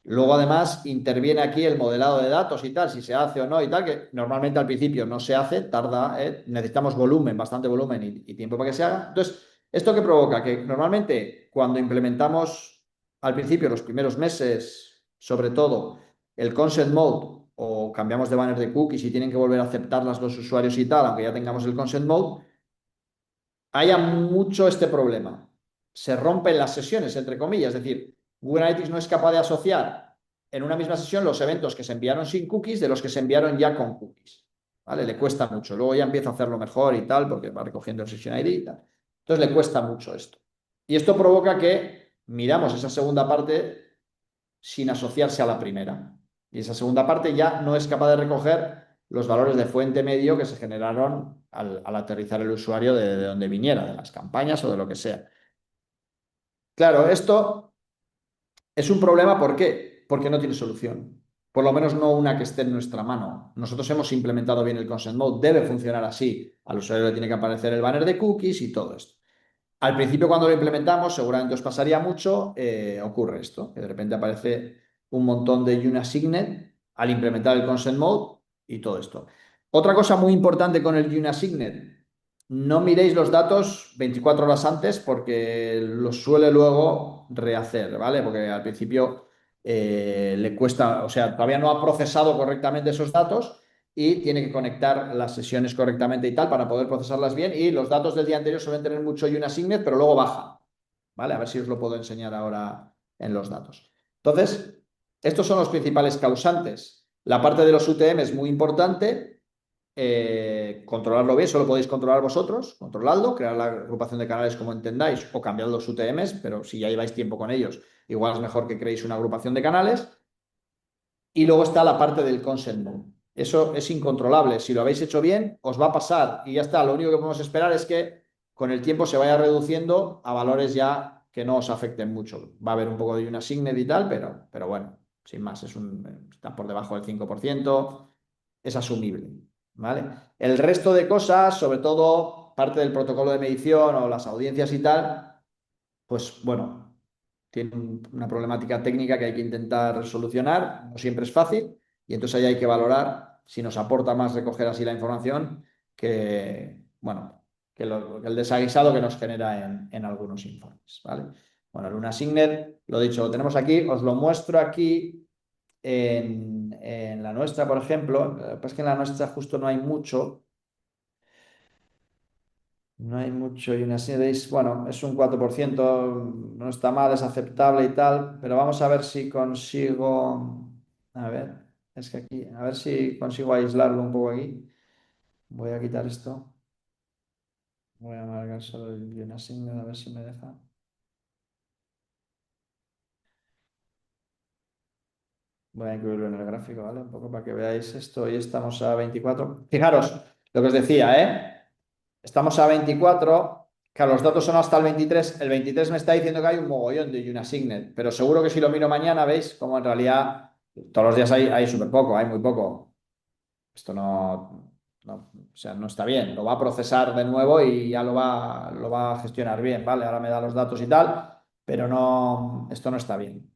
Luego, además, interviene aquí el modelado de datos y tal, si se hace o no y tal, que normalmente al principio no se hace, tarda, necesitamos volumen, bastante volumen y tiempo para que se haga. Entonces, ¿esto qué provoca? Que normalmente cuando implementamos al principio, los primeros meses, sobre todo, el consent mode o cambiamos de banner de cookies y tienen que volver a aceptarlas los usuarios y tal, aunque ya tengamos el consent mode, haya mucho este problema. Se rompen las sesiones, entre comillas, es decir, Google Analytics no es capaz de asociar en una misma sesión los eventos que se enviaron sin cookies de los que se enviaron ya con cookies. ¿Vale? Le cuesta mucho. Luego ya empieza a hacerlo mejor y tal, porque va recogiendo el session ID y tal. Entonces le cuesta mucho esto. Y esto provoca que miramos esa segunda parte sin asociarse a la primera. Y esa segunda parte ya no es capaz de recoger los valores de fuente medio que se generaron al aterrizar el usuario de donde viniera, de las campañas o de lo que sea. Claro, esto es un problema, ¿por qué? Porque no tiene solución. Por lo menos no una que esté en nuestra mano. Nosotros hemos implementado bien el Consent Mode, debe funcionar así. Al usuario le tiene que aparecer el banner de cookies y todo esto. Al principio, cuando lo implementamos, seguramente os pasaría mucho, ocurre esto, que de repente aparece un montón de UNASIGNET al implementar el Consent Mode y todo esto. Otra cosa muy importante con el UNASIGNET, no miréis los datos 24 horas antes porque los suele luego rehacer, ¿vale? Porque al principio le cuesta, o sea, todavía no ha procesado correctamente esos datos y tiene que conectar las sesiones correctamente y tal para poder procesarlas bien. Y los datos del día anterior suelen tener mucho UNASIGNET, pero luego baja. ¿Vale? A ver si os lo puedo enseñar ahora en los datos. Entonces, estos son los principales causantes. La parte de los UTM es muy importante. Controlarlo bien, solo podéis controlar vosotros, controladlo, crear la agrupación de canales como entendáis o cambiar los UTMs, pero si ya lleváis tiempo con ellos, igual es mejor que creéis una agrupación de canales. Y luego está la parte del consent mode. Eso es incontrolable. Si lo habéis hecho bien, os va a pasar y ya está. Lo único que podemos esperar es que con el tiempo se vaya reduciendo a valores ya que no os afecten mucho. Va a haber un poco de una signet y tal, pero bueno, sin más, está por debajo del 5%, es asumible. ¿Vale? El resto de cosas, sobre todo parte del protocolo de medición o las audiencias y tal, pues bueno, tiene una problemática técnica que hay que intentar solucionar, no siempre es fácil, y entonces ahí hay que valorar si nos aporta más recoger así la información que, bueno, que el desaguisado que nos genera en algunos informes, ¿vale? Bueno, Luna Signet, lo dicho, lo tenemos aquí, os lo muestro aquí en la nuestra, por ejemplo, lo que pasa es que en la nuestra justo no hay mucho. No hay mucho y una así veis, bueno, es un 4%, no está mal, es aceptable y tal, pero vamos a ver si consigo, a ver, es que aquí, a ver si consigo aislarlo un poco aquí. Voy a quitar esto, voy a marcar solo el Unasigned, a ver si me deja. Voy a incluirlo en el gráfico, ¿vale? Un poco para que veáis esto. Hoy estamos a 24. Fijaros, lo que os decía, ¿eh? Estamos a 24, que los datos son hasta el 23. El 23 me está diciendo que hay un mogollón de Unasigned, pero seguro que si lo miro mañana, veis como en realidad todos los días hay súper poco, hay muy poco. Esto o sea, no está bien. Lo va a procesar de nuevo y ya lo va a gestionar bien, ¿vale? Ahora me da los datos y tal, pero no, esto no está bien.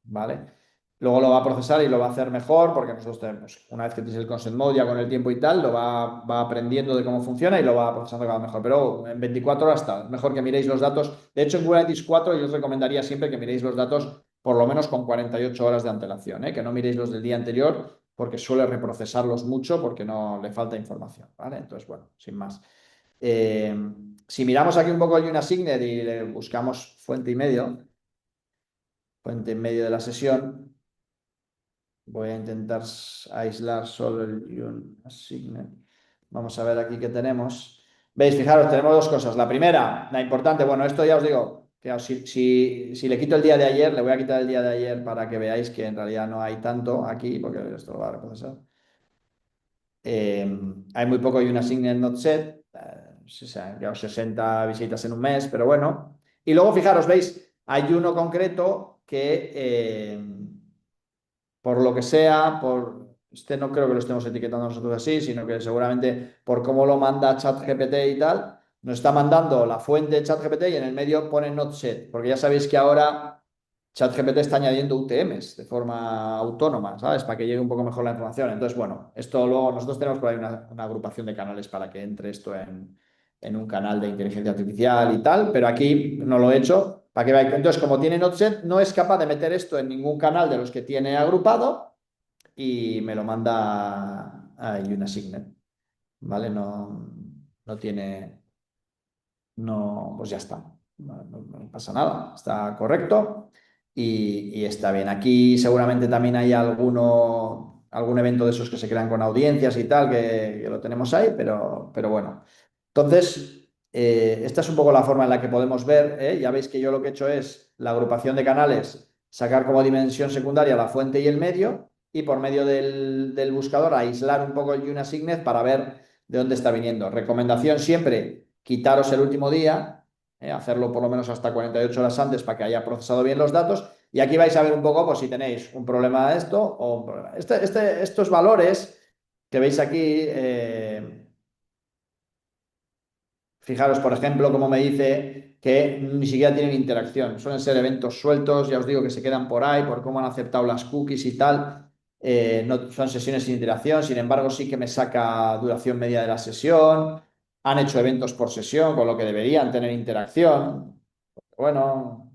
¿Vale? Luego lo va a procesar y lo va a hacer mejor porque nosotros tenemos, una vez que tienes el consent mode ya con el tiempo y tal, va aprendiendo de cómo funciona y lo va procesando cada vez mejor. Pero en 24 horas está. Mejor que miréis los datos. De hecho, en Google Analytics 4 yo os recomendaría siempre que miréis los datos por lo menos con 48 horas de antelación, ¿eh? Que no miréis los del día anterior porque suele reprocesarlos mucho porque no le falta información, ¿vale? Entonces, bueno, sin más. Eh, si miramos aquí un poco el Unasigned y le buscamos fuente en medio de la sesión, voy a intentar aislar solo el Ion Assigned. Vamos a ver aquí qué tenemos. Veis, fijaros, tenemos dos cosas. La primera, la importante, bueno, esto ya os digo, que si le quito el día de ayer, le voy a quitar el día de ayer para que veáis que en realidad no hay tanto aquí, porque esto lo va a reprocesar. Hay muy poco y una Signal Not Set, ya 60 visitas en un mes, pero bueno. Y luego, fijaros, veis, hay uno concreto que por lo que sea, este no creo que lo estemos etiquetando nosotros así, sino que seguramente por cómo lo manda ChatGPT y tal, nos está mandando la fuente ChatGPT y en el medio pone not set, porque ya sabéis que ahora ChatGPT está añadiendo UTMs de forma autónoma, ¿sabes? Para que llegue un poco mejor la información. Entonces, bueno, esto luego nosotros tenemos por ahí una agrupación de canales para que entre esto en un canal de inteligencia artificial y tal, pero aquí no lo he hecho para que veáis. Entonces, como tiene Notset, no es capaz de meter esto en ningún canal de los que tiene agrupado y me lo manda a Unasigned, ¿vale? No tiene, no, pues ya está, no pasa nada, está correcto y está bien. Aquí seguramente también hay algún evento de esos que se crean con audiencias y tal, que lo tenemos ahí, pero bueno. Entonces, esta es un poco la forma en la que podemos ver, ¿eh? Ya veis que yo lo que he hecho es la agrupación de canales, sacar como dimensión secundaria la fuente y el medio, y por medio del buscador aislar un poco el Unasigned para ver de dónde está viniendo. Recomendación siempre, quitaros el último día, hacerlo por lo menos hasta 48 horas antes para que haya procesado bien los datos. Y aquí vais a ver un poco pues, si tenéis un problema de esto o un problema. Estos valores que veis aquí, fijaros, por ejemplo, como me dice que ni siquiera tienen interacción. Suelen ser eventos sueltos, ya os digo que se quedan por ahí, por cómo han aceptado las cookies y tal. No son sesiones sin interacción, sin embargo, sí que me saca duración media de la sesión. Han hecho eventos por sesión, con lo que deberían tener interacción. Bueno,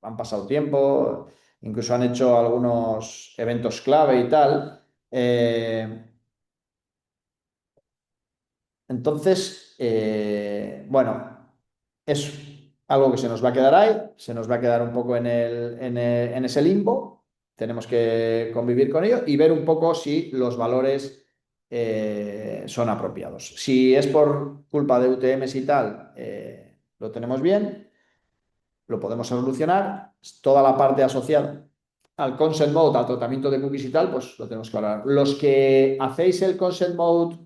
han pasado tiempo, incluso han hecho algunos eventos clave y tal. Entonces, bueno, es algo que se nos va a quedar ahí, se nos va a quedar un poco en ese limbo, tenemos que convivir con ello y ver un poco si los valores son apropiados. Si es por culpa de UTMs y tal, lo tenemos bien, lo podemos solucionar, toda la parte asociada al consent mode, al tratamiento de cookies y tal, pues lo tenemos que hablar. Los que hacéis el consent mode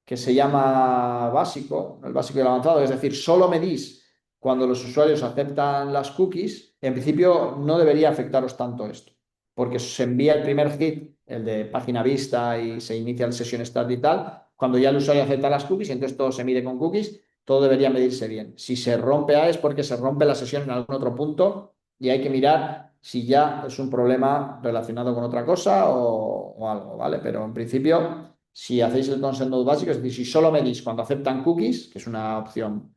que se llama básico, el básico y el avanzado, es decir, solo medís cuando los usuarios aceptan las cookies, en principio no debería afectaros tanto esto, porque se envía el primer hit, el de página vista y se inicia la sesión start y tal, cuando ya el usuario acepta las cookies, entonces todo se mide con cookies, todo debería medirse bien. Si se rompe A es porque se rompe la sesión en algún otro punto y hay que mirar si ya es un problema relacionado con otra cosa o algo, ¿vale? Pero en principio si hacéis el consent mode básico, es decir, si solo medís cuando aceptan cookies, que es una opción,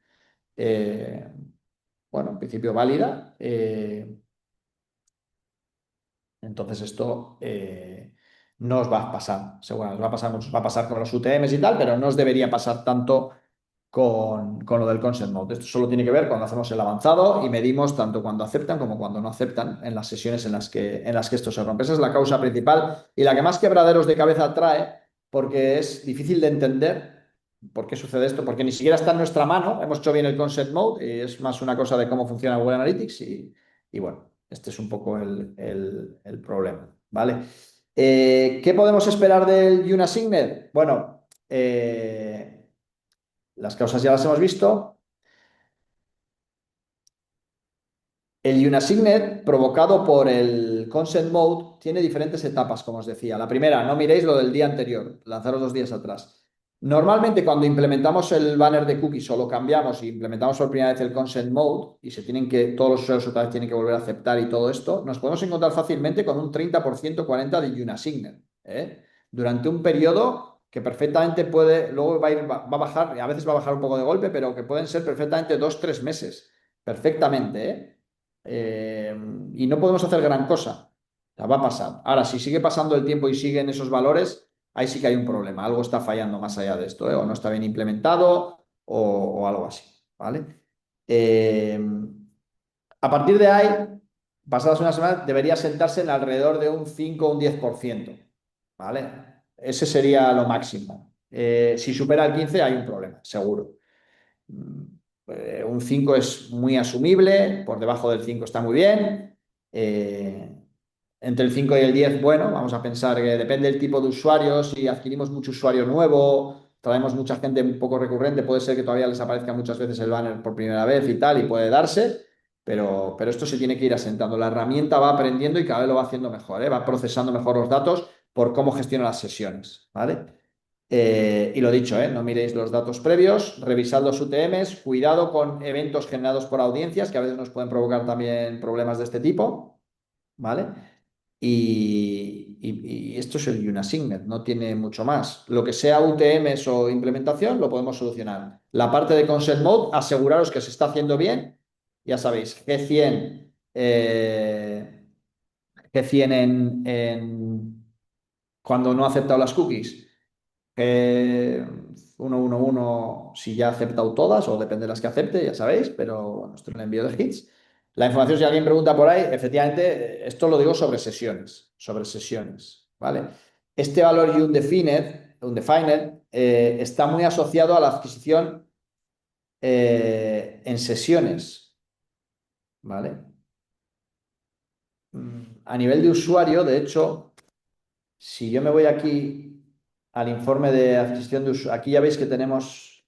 bueno, en principio válida, Entonces esto no os va a pasar, seguro, os va a pasar con los UTMs y tal, pero no os debería pasar tanto con lo del consent mode. Esto solo tiene que ver cuando hacemos el avanzado y medimos tanto cuando aceptan como cuando no aceptan en las sesiones en las que esto se rompe. Esa es la causa principal y la que más quebraderos de cabeza trae, porque es difícil de entender por qué sucede esto, porque ni siquiera está en nuestra mano. Hemos hecho bien el consent mode y es más una cosa de cómo funciona Google Analytics y bueno, este es un poco el problema, ¿vale? ¿Qué podemos esperar del Unasignet? Bueno, las causas ya las hemos visto. El Unasignet, provocado por el Consent Mode, tiene diferentes etapas, como os decía. La primera, no miréis lo del día anterior, lanzaros 2 días atrás. Normalmente, cuando implementamos el banner de cookies o lo cambiamos y implementamos por primera vez el Consent Mode y todos los usuarios otra vez tienen que volver a aceptar y todo esto, nos podemos encontrar fácilmente con un 30%, 40% de Unasignet, ¿eh? Durante un periodo que perfectamente puede, luego va a bajar, a veces va a bajar un poco de golpe, pero que pueden ser perfectamente 2, 3 meses. Perfectamente, ¿eh? Eh, y no podemos hacer gran cosa. O sea, va a pasar. Ahora, si sigue pasando el tiempo y siguen esos valores, ahí sí que hay un problema. Algo está fallando más allá de esto, ¿eh? O no está bien implementado o algo así, ¿vale? Eh, a partir de ahí, pasadas unas semanas, debería sentarse en alrededor de un 5 o un 10%, ¿vale? Ese sería lo máximo. Si supera el 15 hay un problema, seguro. Mm, un 5 es muy asumible, por debajo del 5 está muy bien. Eh, Entre el 5 y el 10, bueno, vamos a pensar que depende del tipo de usuario. Si adquirimos mucho usuario nuevo, traemos mucha gente un poco recurrente, puede ser que todavía les aparezca muchas veces el banner por primera vez y tal, y puede darse, pero esto se tiene que ir asentando. La herramienta va aprendiendo y cada vez lo va haciendo mejor, ¿eh? Va procesando mejor los datos por cómo gestiona las sesiones, ¿vale? Y lo dicho, no miréis los datos previos, revisad los UTMs, cuidado con eventos generados por audiencias, que a veces nos pueden provocar también problemas de este tipo, ¿vale? Y esto es el Unasignet, no tiene mucho más. Lo que sea UTMs o implementación lo podemos solucionar. La parte de Consent Mode, aseguraros que se está haciendo bien. Ya sabéis, G100, G100 cuando no ha aceptado las cookies. 111 si ya ha aceptado todas o depende de las que acepte, ya sabéis, pero esto es el envío de hits. La información, si alguien pregunta por ahí, efectivamente, esto lo digo sobre sesiones, ¿vale? Este valor undefined, está muy asociado a la adquisición en sesiones, ¿vale? A nivel de usuario, de hecho, si yo me voy aquí al informe de adquisición de usuarios, aquí ya veis que tenemos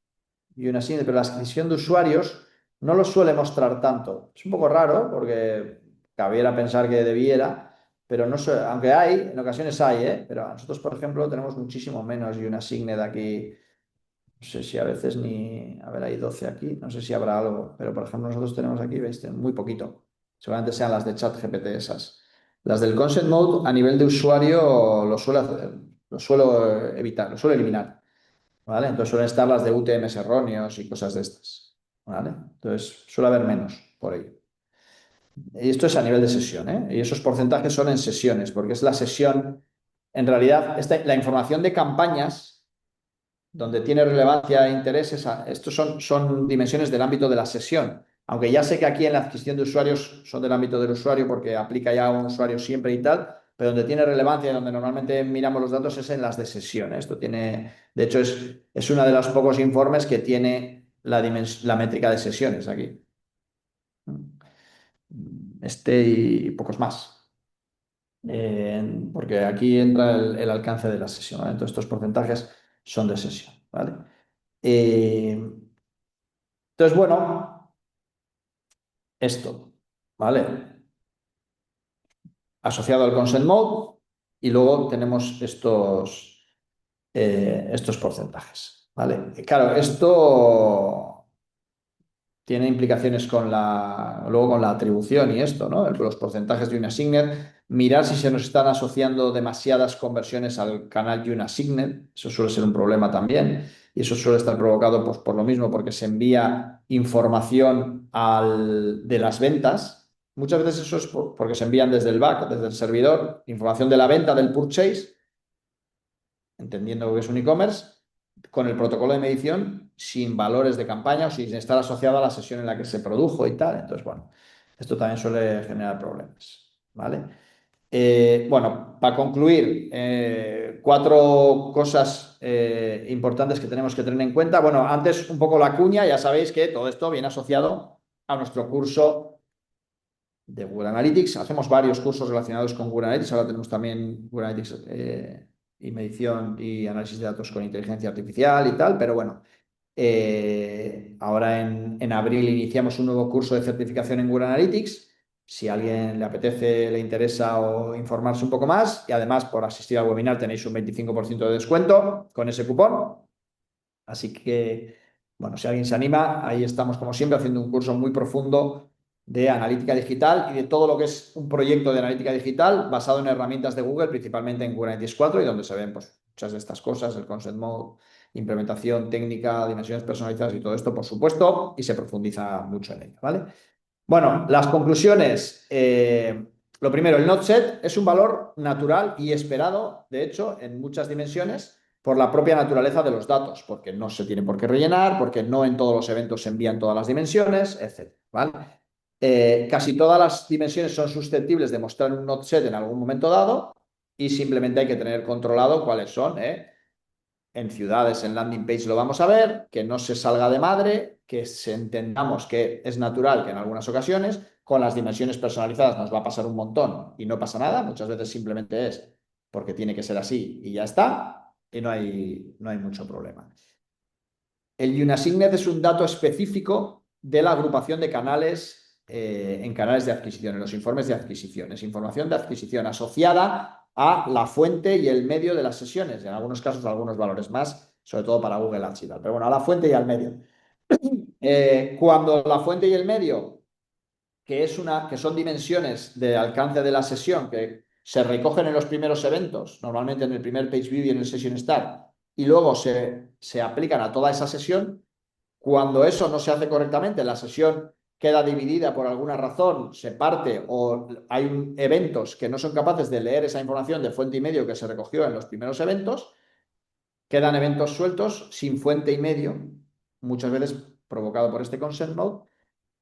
una Unasync, pero la adquisición de usuarios no lo suele mostrar tanto. Es un poco raro porque cabiera pensar que debiera, pero no sé, aunque hay, en ocasiones hay, ¿eh? Pero nosotros, por ejemplo, tenemos muchísimo menos Unasync de aquí. No sé si a veces ni, a ver, hay 12 aquí, no sé si habrá algo, pero por ejemplo nosotros tenemos aquí, veis, muy poquito. Seguramente sean las de ChatGPT esas. Las del Consent Mode a nivel de usuario lo suelo evitar, lo suelo eliminar, ¿vale? Entonces suelen estar las de UTMs erróneos y cosas de estas, ¿vale? Entonces suele haber menos por ello. Y esto es a nivel de sesión, ¿eh? Y esos porcentajes son en sesiones, porque es la sesión, en realidad, la información de campañas donde tiene relevancia e interés, estos son dimensiones del ámbito de la sesión. Aunque ya sé que aquí en la adquisición de usuarios son del ámbito del usuario porque aplica ya a un usuario siempre y tal, pero donde tiene relevancia y donde normalmente miramos los datos es en las de sesión. Esto tiene, de hecho, es uno de los pocos informes que tiene la métrica de sesiones aquí. Este y pocos más. Porque aquí entra el alcance de la sesión, ¿vale? Entonces, estos porcentajes son de sesión, ¿vale? Eh, entonces, bueno, esto, ¿vale? Asociado al consent mode y luego tenemos estos porcentajes, ¿vale? Claro, esto tiene implicaciones luego con la atribución y esto, ¿no? Los porcentajes de Unasignet, mirar si se nos están asociando demasiadas conversiones al canal Unasignet, eso suele ser un problema también, y eso suele estar provocado por lo mismo, porque se envía información de las ventas, muchas veces eso es porque se envían desde el back, desde el servidor, información de la venta del purchase, entendiendo que es un e-commerce, con el protocolo de medición sin valores de campaña o sin estar asociado a la sesión en la que se produjo y tal. Entonces, bueno, esto también suele generar problemas, ¿vale? Bueno, para concluir, cuatro cosas importantes que tenemos que tener en cuenta. Bueno, antes un poco la cuña, ya sabéis que todo esto viene asociado a nuestro curso de Google Analytics. Hacemos varios cursos relacionados con Google Analytics. Ahora tenemos también Google Analytics y medición y análisis de datos con inteligencia artificial y tal, pero bueno, ahora en abril iniciamos un nuevo curso de certificación en Google Analytics. Si a alguien le apetece, le interesa o informarse un poco más, y además por asistir al webinar tenéis un 25% de descuento con ese cupón. Así que, bueno, si alguien se anima, ahí estamos como siempre haciendo un curso muy profundo de analítica digital y de todo lo que es un proyecto de analítica digital basado en herramientas de Google, principalmente en Google Analytics 4 y donde se ven pues, muchas de estas cosas, el Consent Mode, implementación técnica, dimensiones personalizadas y todo esto, por supuesto, y se profundiza mucho en ello, ¿vale? Bueno, las conclusiones. Lo primero, el node set es un valor natural y esperado, de hecho, en muchas dimensiones por la propia naturaleza de los datos, porque no se tiene por qué rellenar, porque no en todos los eventos se envían todas las dimensiones, etc. ¿Vale? Casi todas las dimensiones son susceptibles de mostrar un node set en algún momento dado y simplemente hay que tener controlado cuáles son, ¿eh? En ciudades, en landing page lo vamos a ver, que no se salga de madre, que entendamos que es natural que en algunas ocasiones con las dimensiones personalizadas nos va a pasar un montón y no pasa nada, muchas veces simplemente es porque tiene que ser así y ya está, y no hay mucho problema. El UNASIGNET es un dato específico de la agrupación de canales en canales de adquisición, en los informes de adquisición. Es información de adquisición asociada a la fuente y el medio de las sesiones, en algunos casos algunos valores más, sobre todo para Google Ads y tal. Pero bueno, a la fuente y al medio. Cuando la fuente y el medio, que son dimensiones de alcance de la sesión, que se recogen en los primeros eventos, normalmente en el primer page view y en el session start, y luego se aplican a toda esa sesión, cuando eso no se hace correctamente, la sesión queda dividida por alguna razón, se parte o hay eventos que no son capaces de leer esa información de fuente y medio que se recogió en los primeros eventos, quedan eventos sueltos sin fuente y medio, muchas veces provocado por este consent mode,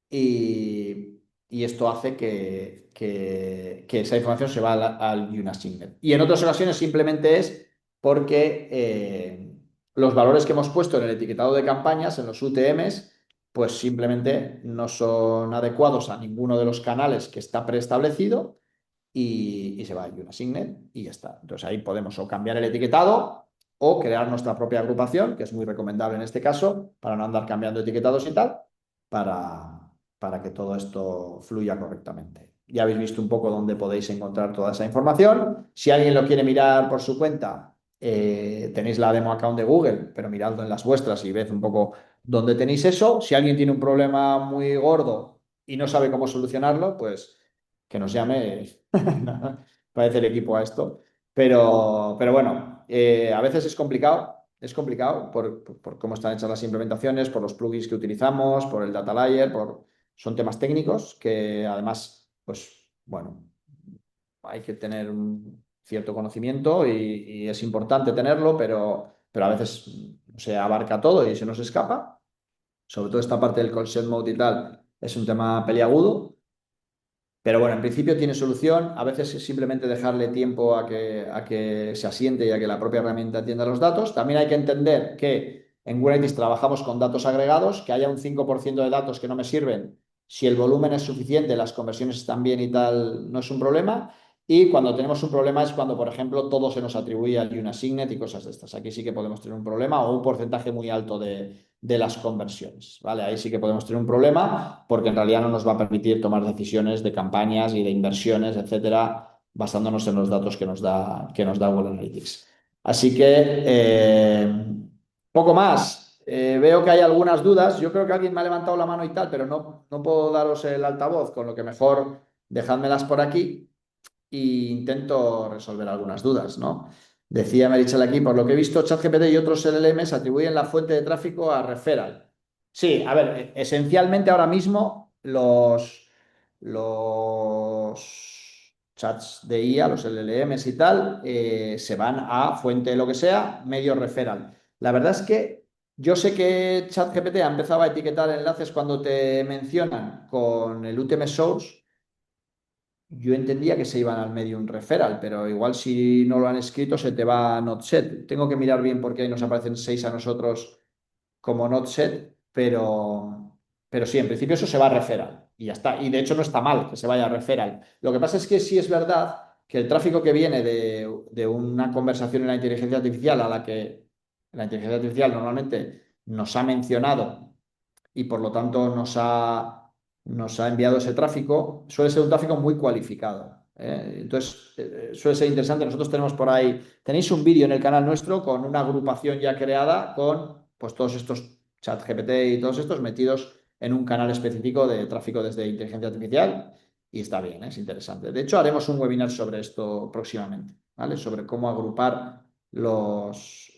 y esto hace que esa información se va al UNASIGNET. Y en otras ocasiones simplemente es porque los valores que hemos puesto en el etiquetado de campañas, en los UTMs, pues simplemente no son adecuados a ninguno de los canales que está preestablecido y se va al UNASIGNET y ya está. Entonces ahí podemos o cambiar el etiquetado o crear nuestra propia agrupación, que es muy recomendable en este caso, para no andar cambiando etiquetados y tal, para que todo esto fluya correctamente. Ya habéis visto un poco dónde podéis encontrar toda esa información. Si alguien lo quiere mirar por su cuenta, tenéis la demo account de Google, pero miradlo en las vuestras y ved un poco dónde tenéis eso. Si alguien tiene un problema muy gordo y no sabe cómo solucionarlo, pues que nos llame. Parece el equipo a esto. Pero bueno, a veces es complicado por cómo están hechas las implementaciones, por los plugins que utilizamos, por el data layer, son temas técnicos que además, pues bueno, hay que tener un cierto conocimiento y es importante tenerlo, pero a veces se abarca todo y se nos escapa. Sobre todo esta parte del consent mode y tal es un tema peliagudo. Pero bueno, en principio tiene solución. A veces es simplemente dejarle tiempo a que se asiente y a que la propia herramienta entienda los datos. También hay que entender que en Kubernetes trabajamos con datos agregados, que haya un 5% de datos que no me sirven. Si el volumen es suficiente, las conversiones están bien y tal, no es un problema. Y cuando tenemos un problema es cuando, por ejemplo, todo se nos atribuye al UNASIGNET y cosas de estas. Aquí sí que podemos tener un problema o un porcentaje muy alto de las conversiones, ¿vale? Ahí sí que podemos tener un problema porque en realidad no nos va a permitir tomar decisiones de campañas y de inversiones, etcétera, basándonos en los datos que nos da Google Analytics. Así que poco más. Veo que hay algunas dudas. Yo creo que alguien me ha levantado la mano y tal, pero no puedo daros el altavoz, con lo que mejor dejádmelas por aquí e intento resolver algunas dudas, ¿no? Decía Meritxell aquí, por lo que he visto, ChatGPT y otros LLMs atribuyen la fuente de tráfico a referral. Sí, a ver, esencialmente ahora mismo los chats de IA, los LLMs y tal, se van a fuente lo que sea, medio referral. La verdad es que yo sé que ChatGPT ha empezado a etiquetar enlaces cuando te mencionan con el UTM Source. Yo entendía que se iban al Medium Referral, pero igual si no lo han escrito se te va a not set. Tengo que mirar bien porque ahí nos aparecen 6 a nosotros como not set, pero sí, en principio eso se va a referral y ya está. Y de hecho no está mal que se vaya a referral. Lo que pasa es que sí es verdad que el tráfico que viene de una conversación en la inteligencia artificial a la que la inteligencia artificial normalmente nos ha mencionado y por lo tanto nos ha enviado ese tráfico, suele ser un tráfico muy cualificado. Entonces, suele ser interesante. Nosotros tenemos por ahí, tenéis un vídeo en el canal nuestro con una agrupación ya creada con pues, todos estos chat GPT y todos estos metidos en un canal específico de tráfico desde inteligencia artificial y está bien, es interesante. De hecho, haremos un webinar sobre esto próximamente, ¿vale? Sobre cómo agrupar los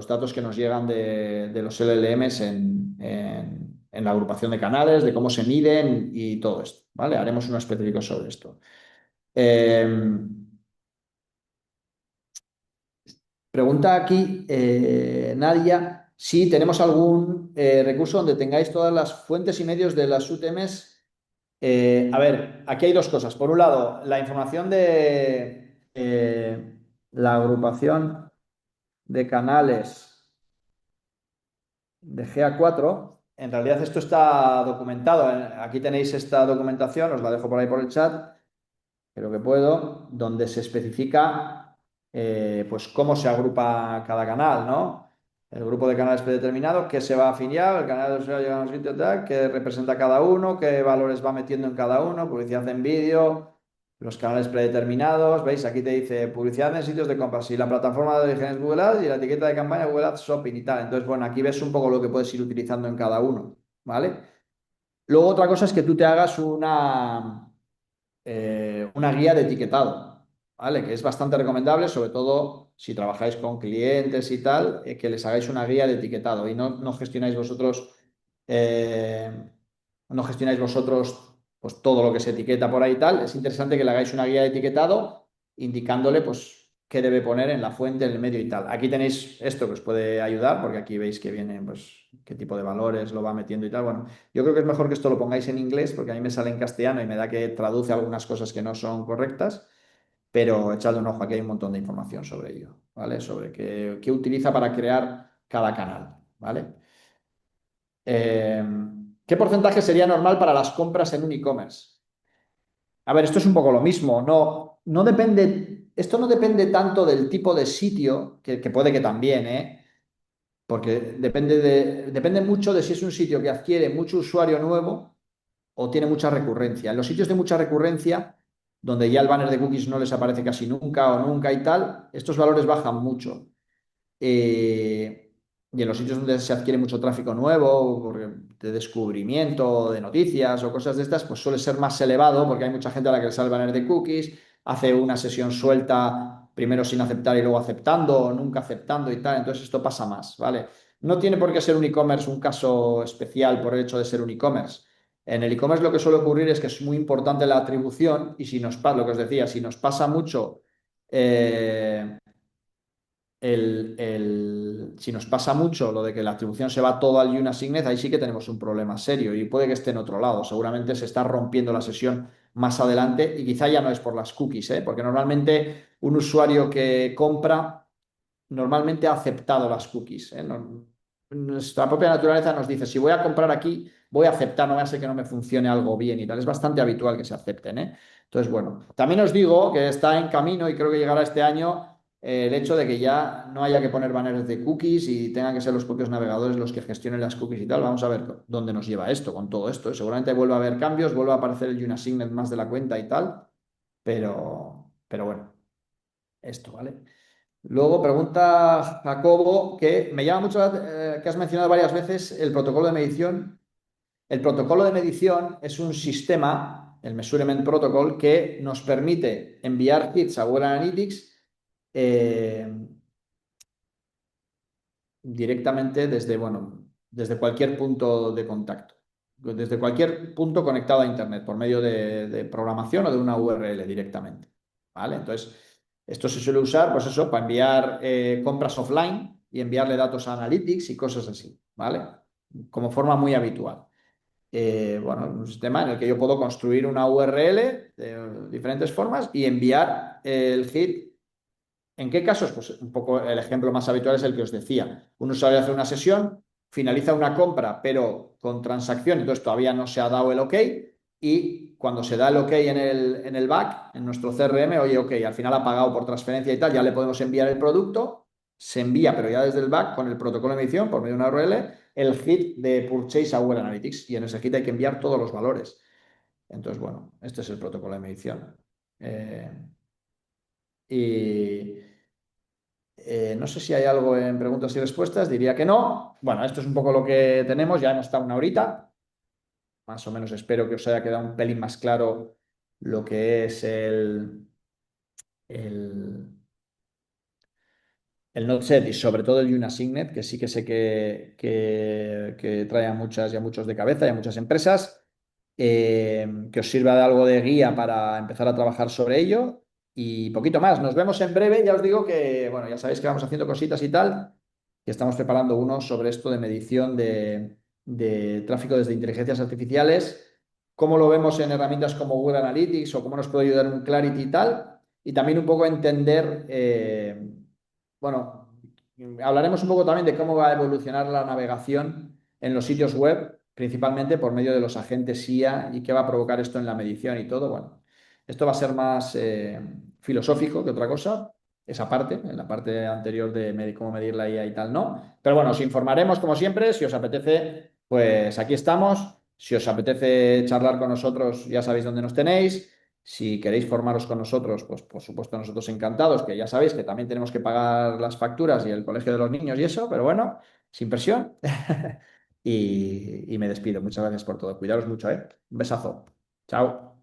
datos que nos llegan de los LLMs en la agrupación de canales, de cómo se miden y todo esto, ¿vale? Haremos uno específico sobre esto. Eh, Pregunta aquí Nadia si tenemos algún recurso donde tengáis todas las fuentes y medios de las UTMs. A ver, aquí hay dos cosas. Por un lado, la información de la agrupación de canales de GA4. En realidad esto está documentado. Aquí tenéis esta documentación, os la dejo por ahí por el chat, creo que puedo, donde se especifica pues cómo se agrupa cada canal, ¿no? El grupo de canales predeterminados, qué se va a afiliar, el canal de usuario llega a un sitio tal, qué representa cada uno, qué valores va metiendo en cada uno, publicidad en vídeo, los canales predeterminados, ¿veis? Aquí te dice publicidad en sitios de compras y la plataforma de origen es Google Ads y la etiqueta de campaña Google Ads Shopping y tal. Entonces, bueno, aquí ves un poco lo que puedes ir utilizando en cada uno, ¿vale? Luego otra cosa es que tú te hagas una guía de etiquetado, ¿vale? Que es bastante recomendable, sobre todo si trabajáis con clientes y tal, que les hagáis una guía de etiquetado y no gestionáis vosotros, eh, no gestionáis vosotros pues, todo lo que se etiqueta por ahí y tal. Es interesante que le hagáis una guía de etiquetado indicándole pues qué debe poner en la fuente, en el medio y tal. Aquí tenéis esto que os puede ayudar, porque aquí veis que viene pues qué tipo de valores lo va metiendo y tal. Bueno, yo creo que es mejor que esto lo pongáis en inglés porque a mí me sale en castellano y me da que traduce algunas cosas que no son correctas, pero echadle un ojo, aquí hay un montón de información sobre ello, ¿vale? Sobre qué utiliza para crear cada canal, ¿vale? Eh, ¿Qué porcentaje sería normal para las compras en un e-commerce? A ver, esto es un poco lo mismo, no depende, esto no depende tanto del tipo de sitio, que puede que también, ¿eh? Porque depende mucho de si es un sitio que adquiere mucho usuario nuevo o tiene mucha recurrencia. En los sitios de mucha recurrencia, donde ya el banner de cookies no les aparece casi nunca o nunca y tal, estos valores bajan mucho. Eh, y en los sitios donde se adquiere mucho tráfico nuevo, de descubrimiento, de noticias o cosas de estas, pues suele ser más elevado porque hay mucha gente a la que le sale el banner de cookies, hace una sesión suelta, primero sin aceptar y luego aceptando, o nunca aceptando y tal. Entonces esto pasa más, ¿vale? No tiene por qué ser un e-commerce un caso especial por el hecho de ser un e-commerce. En el e-commerce lo que suele ocurrir es que es muy importante la atribución y si nos pasa, lo que os decía, si nos pasa mucho eh, si nos pasa mucho lo de que la atribución se va todo al UNASIGNET, ahí sí que tenemos un problema serio y puede que esté en otro lado. Seguramente se está rompiendo la sesión más adelante y quizá ya no es por las cookies, ¿eh? Porque normalmente un usuario que compra normalmente ha aceptado las cookies, ¿eh? Nuestra propia naturaleza nos dice, si voy a comprar aquí, voy a aceptar, no me hace que no me funcione algo bien y tal. Es bastante habitual que se acepten, ¿eh? Entonces, bueno, también os digo que está en camino y creo que llegará este año el hecho de que ya no haya que poner banners de cookies y tengan que ser los propios navegadores los que gestionen las cookies y tal. Vamos a ver dónde nos lleva esto con todo esto. Seguramente vuelva a haber cambios, vuelva a aparecer el UNASIGNET más de la cuenta y tal, pero bueno, esto, ¿vale? Luego pregunta Jacobo que me llama mucho que has mencionado varias veces el protocolo de medición. El protocolo de medición es un sistema, el Measurement Protocol, que nos permite enviar hits a Google Analytics eh, directamente desde, bueno, desde cualquier punto de contacto. desde cualquier punto conectado a Internet, por medio de programación o de una URL directamente. ¿Vale? Entonces, esto se suele usar, pues eso, para enviar compras offline y enviarle datos a Analytics y cosas así, ¿vale? Como forma muy habitual. Bueno, un sistema en el que yo puedo construir una URL de diferentes formas y enviar el hit. ¿En qué casos? Pues un poco el ejemplo más habitual es el que os decía. Un usuario hace una sesión, finaliza una compra, pero con transacción, entonces todavía no se ha dado el OK, y cuando se da el OK en el back, en nuestro CRM, oye, OK, al final ha pagado por transferencia y tal, ya le podemos enviar el producto, se envía, pero ya desde el back, con el protocolo de medición, por medio de una URL, el hit de Purchase a Google Analytics, y en ese hit hay que enviar todos los valores. Entonces, bueno, este es el protocolo de medición. Eh, y no sé si hay algo en preguntas y respuestas, diría que no. Bueno, esto es un poco lo que tenemos, ya hemos estado una horita, más o menos espero que os haya quedado un pelín más claro lo que es el, el Node.js y sobre todo el Unasignet, que sí que sé que trae a muchas y a muchos de cabeza y a muchas empresas, que os sirva de algo de guía para empezar a trabajar sobre ello y poquito más. Nos vemos en breve, ya os digo que, bueno, ya sabéis que vamos haciendo cositas y tal, que estamos preparando uno sobre esto de medición de tráfico desde inteligencias artificiales, cómo lo vemos en herramientas como Google Analytics o cómo nos puede ayudar un Clarity y tal, y también un poco entender bueno, hablaremos un poco también de cómo va a evolucionar la navegación en los sitios web, principalmente por medio de los agentes IA y qué va a provocar esto en la medición y todo. Bueno, esto va a ser más filosófico que otra cosa, esa parte, en la parte anterior de cómo medir la IA y tal, no. Pero bueno, os informaremos como siempre, si os apetece, pues aquí estamos. Si os apetece charlar con nosotros, ya sabéis dónde nos tenéis. Si queréis formaros con nosotros, pues por supuesto nosotros encantados, que ya sabéis que también tenemos que pagar las facturas y el colegio de los niños y eso, pero bueno, sin presión. Y me despido. Muchas gracias por todo. Cuidaros mucho, ¿eh? Un besazo. Chao.